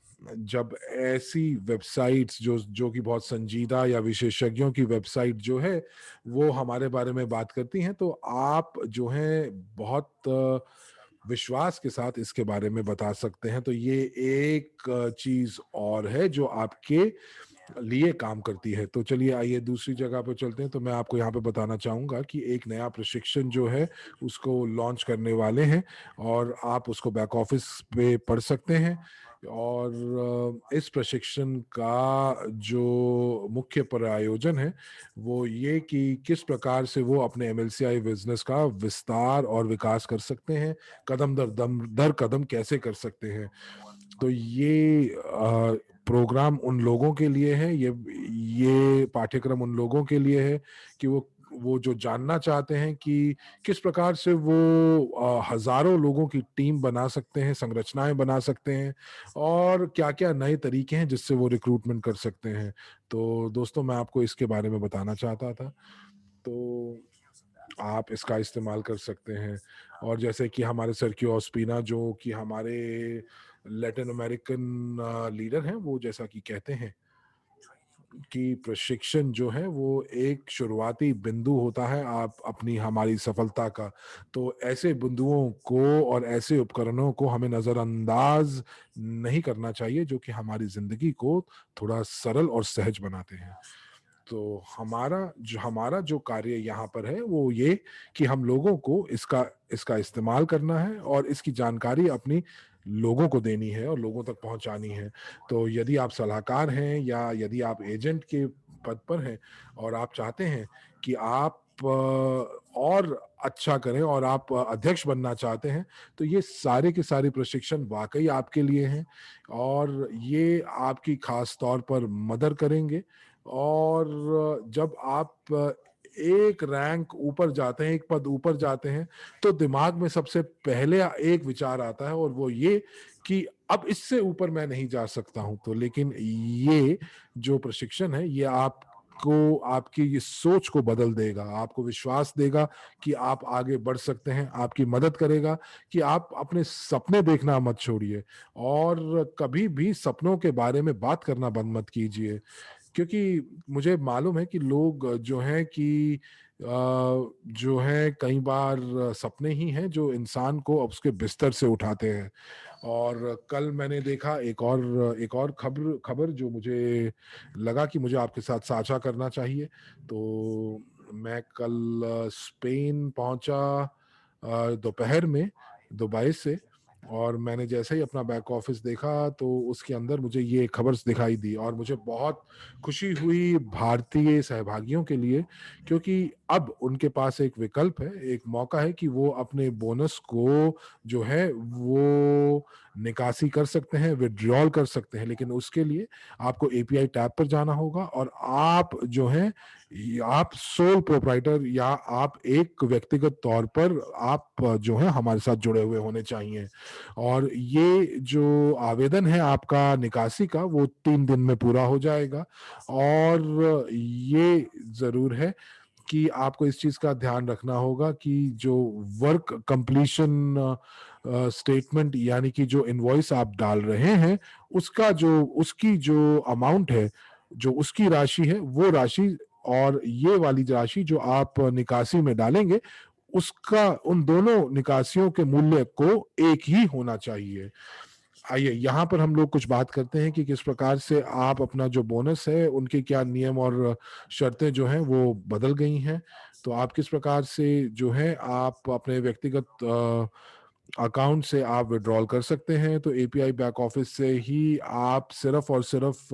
Speaker 2: जब ऐसी वेबसाइट्स जो जो कि बहुत संजीदा या विशेषज्ञों की वेबसाइट जो है, वो हमारे बारे में बात करती हैं, तो आप जो हैं बहुत विश्वास के साथ इसके बारे में बता सकते हैं। तो ये एक चीज़ और है जो आपके लिए काम करती है। तो चलिए आइए दूसरी जगह पे चलते हैं। तो मैं आपको यहाँ पे बताना चाहूँगा कि एक नया प्रशिक्षण जो है उसको लॉन्च करने वाले हैं और आप उसको बैक ऑफिस पे पढ़ सकते हैं। और इस प्रशिक्षण का जो मुख्य प्रायोजन है वो ये कि किस प्रकार से वो अपने एमएलसीआई बिजनेस का विस्तार और विकास कर सकते हैं, कदम दर कदम कैसे कर सकते हैं। तो ये प्रोग्राम उन लोगों के लिए है, ये पाठ्यक्रम उन लोगों के लिए है कि वो जो जानना चाहते हैं कि किस प्रकार से वो हज़ारों लोगों की टीम बना सकते हैं, संरचनाएँ बना सकते हैं और क्या-क्या नए तरीके हैं जिससे वो रिक्रूटमेंट कर सकते हैं। तो दोस्तों, मैं आपको इसके बारे में बताना चाहता था। तो आप इसका इस्तेमाल कर सकते हैं। और जैसे कि हमारे सर्गियो ओस्पिना जो कि हमारे लैटिन अमेरिकन लीडर हैं, वो जैसा कि कहते हैं कि प्रशिक्षण जो है वो एक शुरुआती बिंदु होता है आप अपनी हमारी सफलता का। तो ऐसे बिंदुओं को और ऐसे उपकरणों को हमें नज़रअंदाज नहीं करना चाहिए जो कि हमारी ज़िंदगी को थोड़ा सरल और सहज बनाते हैं। तो हमारा जो कार्य यहाँ पर है वो ये कि हम लोगों को इसका इसका इस्तेमाल करना है और इसकी जानकारी अपनी लोगों को देनी है और लोगों तक पहुंचानी है। तो यदि आप सलाहकार हैं या यदि आप एजेंट के पद पर हैं और आप चाहते हैं कि आप और अच्छा करें और आप अध्यक्ष बनना चाहते हैं, तो ये सारे के सारे प्रशिक्षण वाकई आपके लिए हैं और ये आपकी खास तौर पर मदद करेंगे। और जब आप एक रैंक ऊपर जाते हैं, एक पद ऊपर जाते हैं, तो दिमाग में सबसे पहले एक विचार आता है और वो ये कि अब इससे ऊपर मैं नहीं जा सकता हूं। तो लेकिन ये जो प्रशिक्षण है ये आपको आपकी ये सोच को बदल देगा, आपको विश्वास देगा कि आप आगे बढ़ सकते हैं, आपकी मदद करेगा कि आप अपने सपने देखना मत छोड़िए और कभी भी सपनों के बारे में बात करना बंद मत कीजिए। क्योंकि मुझे मालूम है कि लोग जो हैं कि जो है कई बार सपने ही हैं जो इंसान को अब उसके बिस्तर से उठाते हैं। और कल मैंने देखा एक और खबर जो मुझे लगा कि मुझे आपके साथ साझा करना चाहिए। तो मैं कल स्पेन पहुंचा दोपहर में दुबई से, और मैंने जैसे ही अपना बैक ऑफिस देखा तो उसके अंदर मुझे ये खबर दिखाई दी और मुझे बहुत खुशी हुई भारतीय सहभागियों के लिए, क्योंकि अब उनके पास एक विकल्प है, एक मौका है कि वो अपने बोनस को जो है वो निकासी कर सकते हैं, विड्रॉल कर सकते हैं। लेकिन उसके लिए आपको एपीआई टैब पर जाना होगा और आप जो है आप सोल प्रोप्राइटर या आप एक व्यक्तिगत तौर पर आप जो है हमारे साथ जुड़े हुए होने चाहिए। और ये जो आवेदन है आपका निकासी का वो 3 दिन में पूरा हो जाएगा। और ये जरूर है कि आपको इस चीज का ध्यान रखना होगा कि जो वर्क कंप्लीशन स्टेटमेंट यानी कि जो इनवॉइस आप डाल रहे हैं उसकी जो अमाउंट है, जो उसकी राशि है वो राशि और ये वाली राशि जो आप निकासी में डालेंगे उसका उन दोनों निकासियों के मूल्य को एक ही होना चाहिए। आइए यहाँ पर हम लोग कुछ बात करते हैं कि किस प्रकार से आप अपना जो बोनस है उनके क्या नियम और शर्तें जो हैं वो बदल गई हैं। तो आप किस प्रकार से जो है आप अपने व्यक्तिगत अकाउंट से आप विड्रॉल कर सकते हैं। तो एपीआई बैक ऑफिस से ही आप सिर्फ और सिर्फ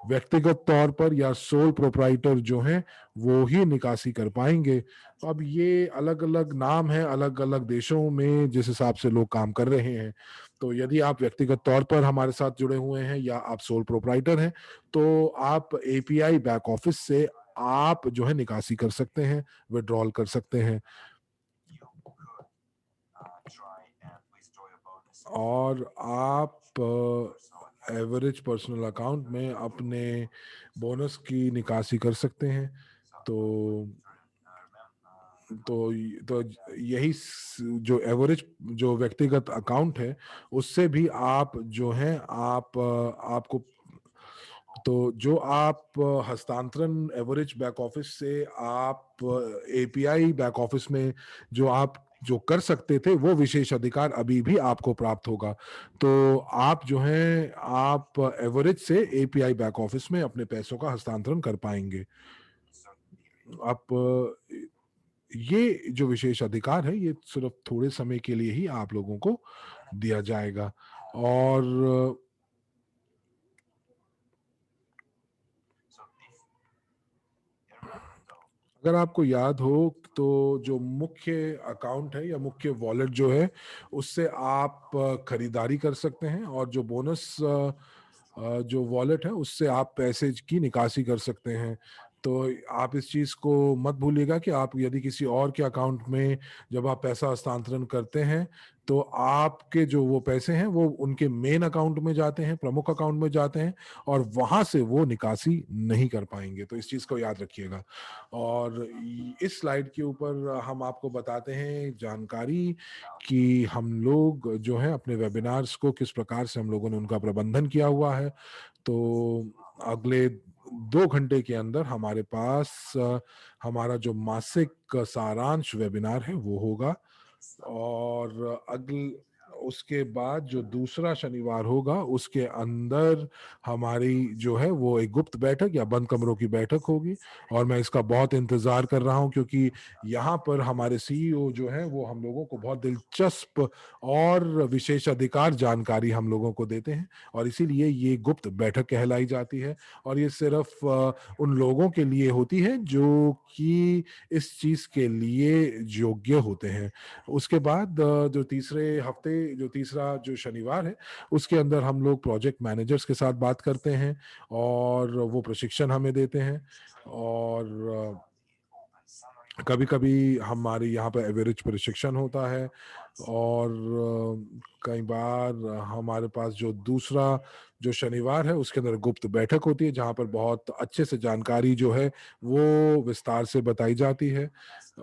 Speaker 2: व्यक्तिगत तौर पर या सोल प्रोप्राइटर जो हैं वो ही निकासी कर पाएंगे। तो अब ये अलग अलग नाम है अलग अलग देशों में जिस हिसाब से लोग काम कर रहे हैं। तो यदि आप व्यक्तिगत तौर पर हमारे साथ जुड़े हुए हैं या आप सोल प्रोप्राइटर हैं तो आप एपीआई बैक ऑफिस से आप जो है निकासी कर सकते हैं, विड्रॉल कर सकते हैं। और आप एवरेज पर्सनल अकाउंट में अपने बोनस की निकासी कर सकते हैं। तो तो यही जो एवरेज जो व्यक्तिगत अकाउंट है उससे भी आप जो है आपको तो जो आप हस्तांतरण एवरेज बैक ऑफिस से आप एपीआई बैक ऑफिस में जो आप जो कर सकते थे वो विशेष अधिकार अभी भी आपको प्राप्त होगा। तो आप जो है आप एवरेज से एपीआई बैक ऑफिस में अपने पैसों का हस्तांतरण कर पाएंगे। आप ये जो विशेष अधिकार है ये सिर्फ थोड़े समय के लिए ही आप लोगों को दिया जाएगा। और अगर आपको याद हो तो जो मुख्य अकाउंट है या मुख्य वॉलेट जो है उससे आप खरीदारी कर सकते हैं और जो बोनस जो वॉलेट है उससे आप पैसे की निकासी कर सकते हैं। तो आप इस चीज को मत भूलिएगा कि आप यदि किसी और के अकाउंट में जब आप पैसा हस्तांतरण करते हैं तो आपके जो वो पैसे हैं वो उनके मेन अकाउंट में जाते हैं, प्रमुख अकाउंट में जाते हैं और वहां से वो निकासी नहीं कर पाएंगे। तो इस चीज को याद रखिएगा। और इस स्लाइड के ऊपर हम आपको बताते हैं जानकारी कि हम लोग जो है अपने वेबिनार्स को किस प्रकार से हम लोगों ने उनका प्रबंधन किया हुआ है। तो अगले 2 घंटे के अंदर हमारे पास हमारा जो मासिक सारांश वेबिनार है वो होगा। और उसके बाद जो दूसरा शनिवार होगा उसके अंदर हमारी जो है वो एक गुप्त बैठक या बंद कमरों की बैठक होगी। और मैं इसका बहुत इंतजार कर रहा हूं, क्योंकि यहाँ पर हमारे सीईओ जो है वो हम लोगों को बहुत दिलचस्प और विशेषाधिकार जानकारी हम लोगों को देते हैं, और इसीलिए ये गुप्त बैठक कहलाई जाती है। और ये सिर्फ उन लोगों के लिए होती है जो कि इस चीज के लिए योग्य होते हैं। उसके बाद जो तीसरा जो शनिवार है उसके अंदर हम लोग प्रोजेक्ट मैनेजर्स के साथ बात करते हैं और वो प्रशिक्षण हमें देते हैं। और कभी कभी हमारे यहाँ पर एवरेज प्रशिक्षण होता है। और कई बार हमारे पास जो दूसरा जो शनिवार है उसके अंदर गुप्त बैठक होती है, जहाँ पर बहुत अच्छे से जानकारी जो है वो विस्तार से बताई जाती है।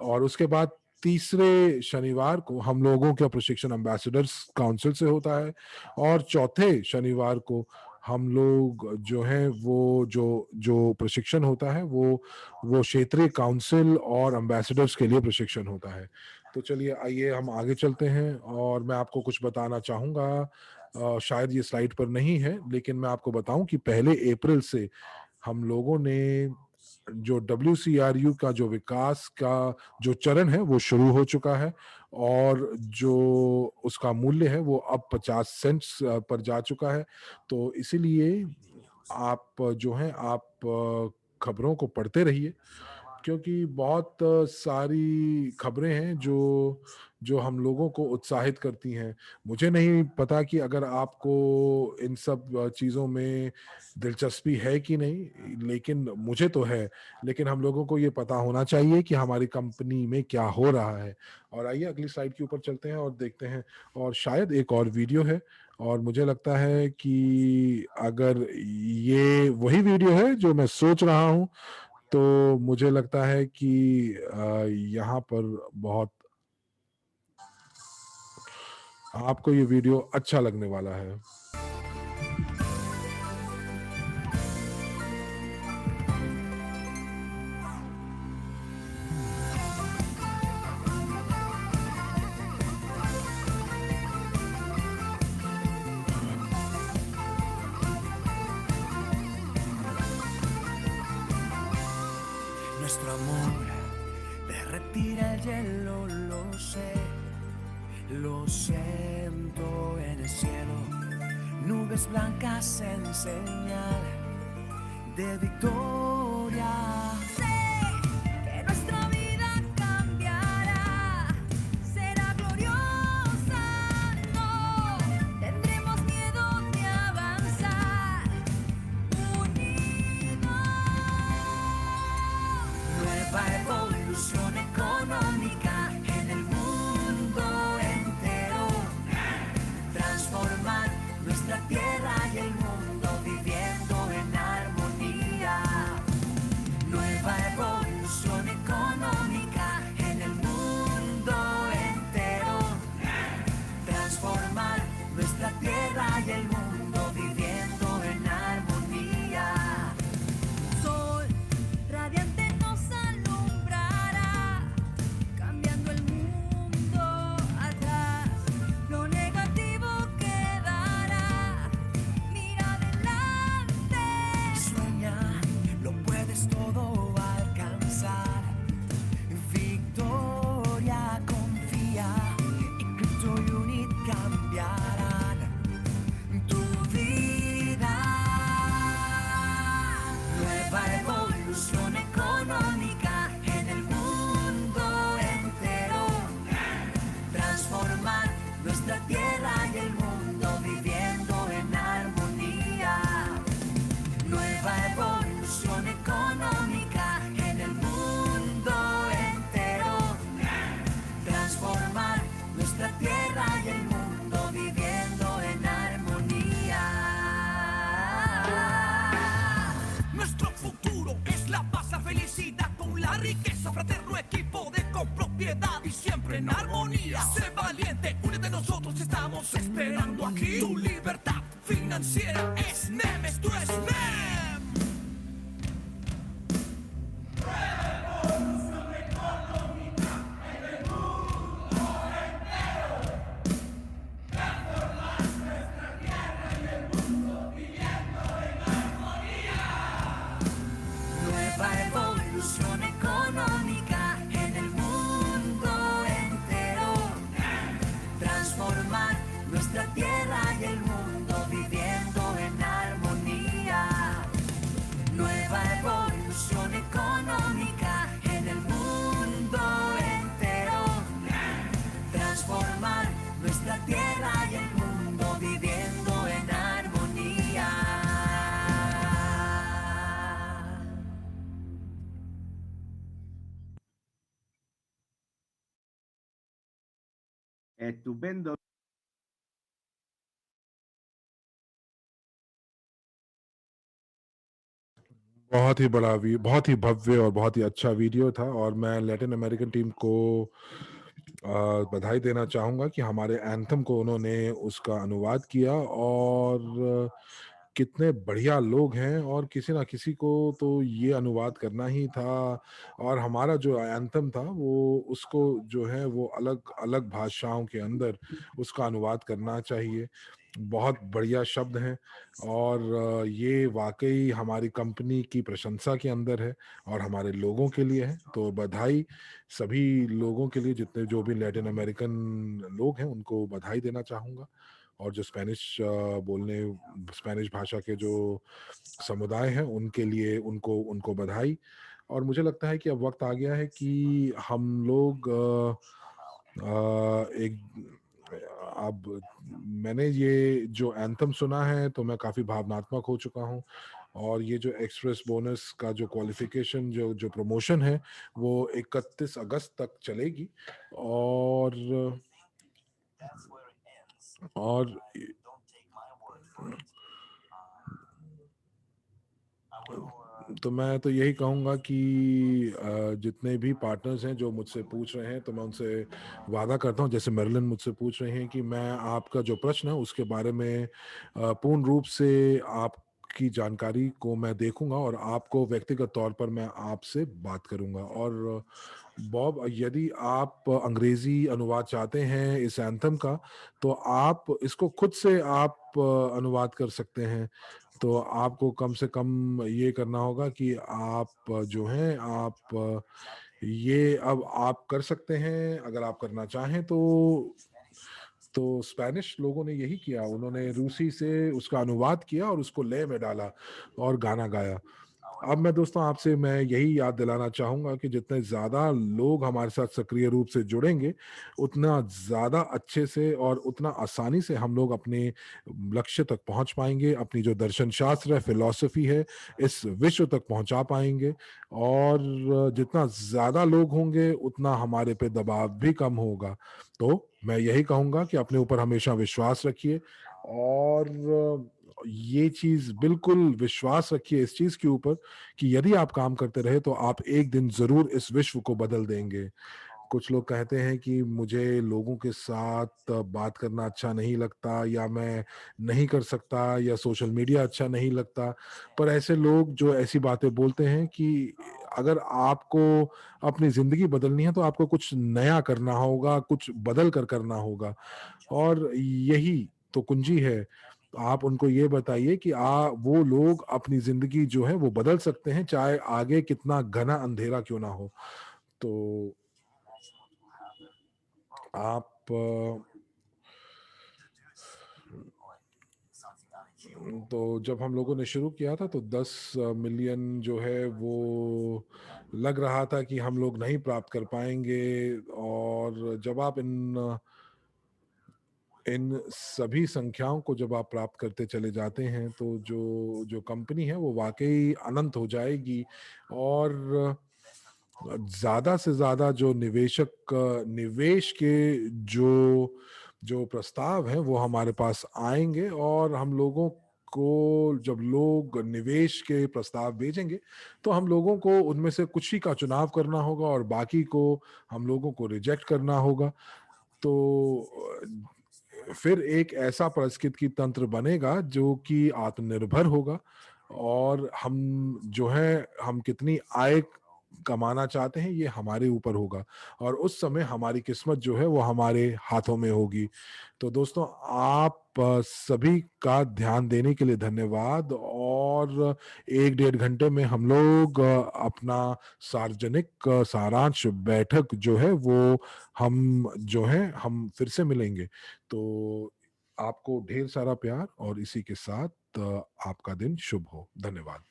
Speaker 2: और उसके बाद तीसरे शनिवार को हम लोगों का प्रशिक्षण एम्बेसडर्स काउंसिल से होता है। और चौथे शनिवार को हम लोग जो हैं वो जो जो प्रशिक्षण होता है वो क्षेत्रीय काउंसिल और एम्बेसडर्स के लिए प्रशिक्षण होता है। तो चलिए आइए हम आगे चलते हैं, और मैं आपको कुछ बताना चाहूँगा। शायद ये स्लाइड पर नहीं है, लेकिन मैं आपको बताऊं कि 1 अप्रैल से हम लोगों ने जो WCRU का जो विकास का जो चरण है वो शुरू हो चुका है, और जो उसका मूल्य है वो अब 50 सेंट्स पर जा चुका है। तो इसीलिए आप जो हैं आप खबरों को पढ़ते रहिए, क्योंकि बहुत सारी खबरें हैं जो जो हम लोगों को उत्साहित करती हैं। मुझे नहीं पता कि अगर आपको इन सब चीज़ों में दिलचस्पी है कि नहीं, लेकिन मुझे तो है। लेकिन हम लोगों को ये पता होना चाहिए कि हमारी कंपनी में क्या हो रहा है। और आइए अगली स्लाइड के ऊपर चलते हैं और देखते हैं, और शायद एक और वीडियो है। और मुझे लगता है कि अगर ये वही वीडियो है जो मैं सोच रहा हूँ, तो मुझे लगता है कि यहाँ पर बहुत आपको ये वीडियो अच्छा लगने वाला है।
Speaker 4: Nuestro amor derretirá el hielo, lo siento en el cielo. Nubes blancas en señal de victoria.
Speaker 5: Sé que nuestra vida cambiará, será gloriosa, no tendremos miedo de avanzar, unidos.
Speaker 4: Nueva evolución económica en el mundo entero. Transformar nuestra tierra y el mundo viviendo en armonía. Nueva evolución económica en el mundo entero. Transformar nuestra tierra y el mundo viviendo en armonía.
Speaker 5: Sol radiante nos alumbrará, cambiando el mundo atrás. Lo negativo quedará. Mira adelante.
Speaker 4: Sueña, lo puedes todo alcanzar. Victoria, confía, y Crypto Unit cambiarán tu vida. Nueva evolución económica en el mundo entero. Transformar nuestra tierra y el mundo viviendo en armonía. Nueva evolución económica en el mundo entero. Transformar nuestra tierra y el mundo viviendo en armonía. Nuestro futuro es la paz, la felicidad con la riqueza, fraterno equipo de copropiedad y siempre en armonía. Sé valiente, únete a nosotros, estamos esperando aquí. Tu libertad financiera es NEM, esto es NEM.
Speaker 5: revolución económica en el mundo entero. Transformar nuestra tierra y el mundo viviendo en armonía. Nueva evolución económica en el mundo entero. Transformar nuestra tierra y el mundo viviendo en armonía.
Speaker 6: Estupendo.
Speaker 2: बहुत ही भव्य और बहुत ही अच्छा video था, और मैं Latin American team को बधाई देना चाहूँगा कि हमारे एंथम को उन्होंने उसका अनुवाद किया, और कितने बढ़िया लोग हैं, और किसी ना किसी को तो ये अनुवाद करना ही था, और हमारा जो एंथम था वो उसको जो है वो अलग अलग भाषाओं के अंदर उसका अनुवाद करना चाहिए। बहुत बढ़िया शब्द हैं, और ये वाकई हमारी कंपनी की प्रशंसा के अंदर है और हमारे लोगों के लिए है। तो बधाई सभी लोगों के लिए, जितने जो भी लैटिन अमेरिकन लोग हैं उनको बधाई देना चाहूँगा, और जो स्पेनिश भाषा के जो समुदाय हैं उनके लिए उनको उनको बधाई। और मुझे लगता है कि अब वक्त आ गया है कि हम लोग एक अब मैंने ये जो एंथम सुना है तो मैं काफ़ी भावनात्मक हो चुका हूँ, और ये जो एक्सप्रेस बोनस का जो क्वालिफिकेशन जो जो प्रमोशन है वो 31 अगस्त तक चलेगी, और तो मैं तो यही कहूँगा कि जितने भी पार्टनर्स हैं जो मुझसे पूछ रहे हैं, तो मैं उनसे वादा करता हूँ, जैसे मेरिलिन मुझसे पूछ रहे हैं, कि मैं आपका जो प्रश्न है उसके बारे में पूर्ण रूप से आपकी जानकारी को मैं देखूंगा, और आपको व्यक्तिगत तौर पर मैं आपसे बात करूंगा। और बॉब, यदि आप अंग्रेजी अनुवाद चाहते हैं इस एंथम का, तो आप इसको खुद से आप अनुवाद कर सकते हैं। तो आपको कम से कम ये करना होगा कि आप जो हैं आप ये अब आप कर सकते हैं अगर आप करना चाहें तो स्पेनिश लोगों ने यही किया, उन्होंने रूसी से उसका अनुवाद किया और उसको लय में डाला और गाना गाया। अब मैं दोस्तों आपसे मैं यही याद दिलाना चाहूँगा कि जितने ज़्यादा लोग हमारे साथ सक्रिय रूप से जुड़ेंगे, उतना ज़्यादा अच्छे से और उतना आसानी से हम लोग अपने लक्ष्य तक पहुँच पाएँगे, अपनी जो दर्शन शास्त्र है, फ़िलॉसफ़ी है, इस विश्व तक पहुँचा पाएँगे। और जितना ज़्यादा लोग होंगे, उतना हमारे पे दबाव भी कम होगा। तो मैं यही कहूँगा कि अपने ऊपर हमेशा विश्वास रखिए, और ये चीज़ बिल्कुल विश्वास रखिए इस चीज़ के ऊपर कि यदि आप काम करते रहे तो आप एक दिन ज़रूर इस विश्व को बदल देंगे। कुछ लोग कहते हैं कि मुझे लोगों के साथ बात करना अच्छा नहीं लगता, या मैं नहीं कर सकता, या सोशल मीडिया अच्छा नहीं लगता। पर ऐसे लोग जो ऐसी बातें बोलते हैं कि अगर आपको अपनी ज़िंदगी बदलनी है तो आपको कुछ नया करना होगा, कुछ बदल कर करना होगा, और यही तो कुंजी है। आप उनको ये बताइए कि वो लोग अपनी ज़िंदगी जो है वो बदल सकते हैं, चाहे आगे कितना घना अंधेरा क्यों ना हो। तो आप तो जब हम लोगों ने शुरू किया था तो 10 मिलियन जो है वो लग रहा था कि हम लोग नहीं प्राप्त कर पाएंगे, और जब आप इन सभी संख्याओं को जब आप प्राप्त करते चले जाते हैं तो जो जो कंपनी है वो वाकई अनंत हो जाएगी, और ज़्यादा से ज़्यादा जो निवेश के जो जो प्रस्ताव हैं वो हमारे पास आएंगे, और हम लोगों को जब लोग निवेश के प्रस्ताव भेजेंगे तो हम लोगों को उनमें से कुछ ही का चुनाव करना होगा और बाकी को हम लोगों को रिजेक्ट करना होगा। तो फिर एक ऐसा पारिस्थितिकी तंत्र बनेगा जो कि आत्मनिर्भर होगा, और हम जो है हम कितनी आय कमाना चाहते हैं ये हमारे ऊपर होगा, और उस समय हमारी किस्मत जो है वो हमारे हाथों में होगी। तो दोस्तों, आप सभी का ध्यान देने के लिए धन्यवाद। और 1 डेढ़ घंटे में हम लोग अपना सार्वजनिक सारांश बैठक जो है वो हम फिर से मिलेंगे। तो आपको ढेर सारा प्यार, और इसी के साथ आपका दिन शुभ हो। धन्यवाद।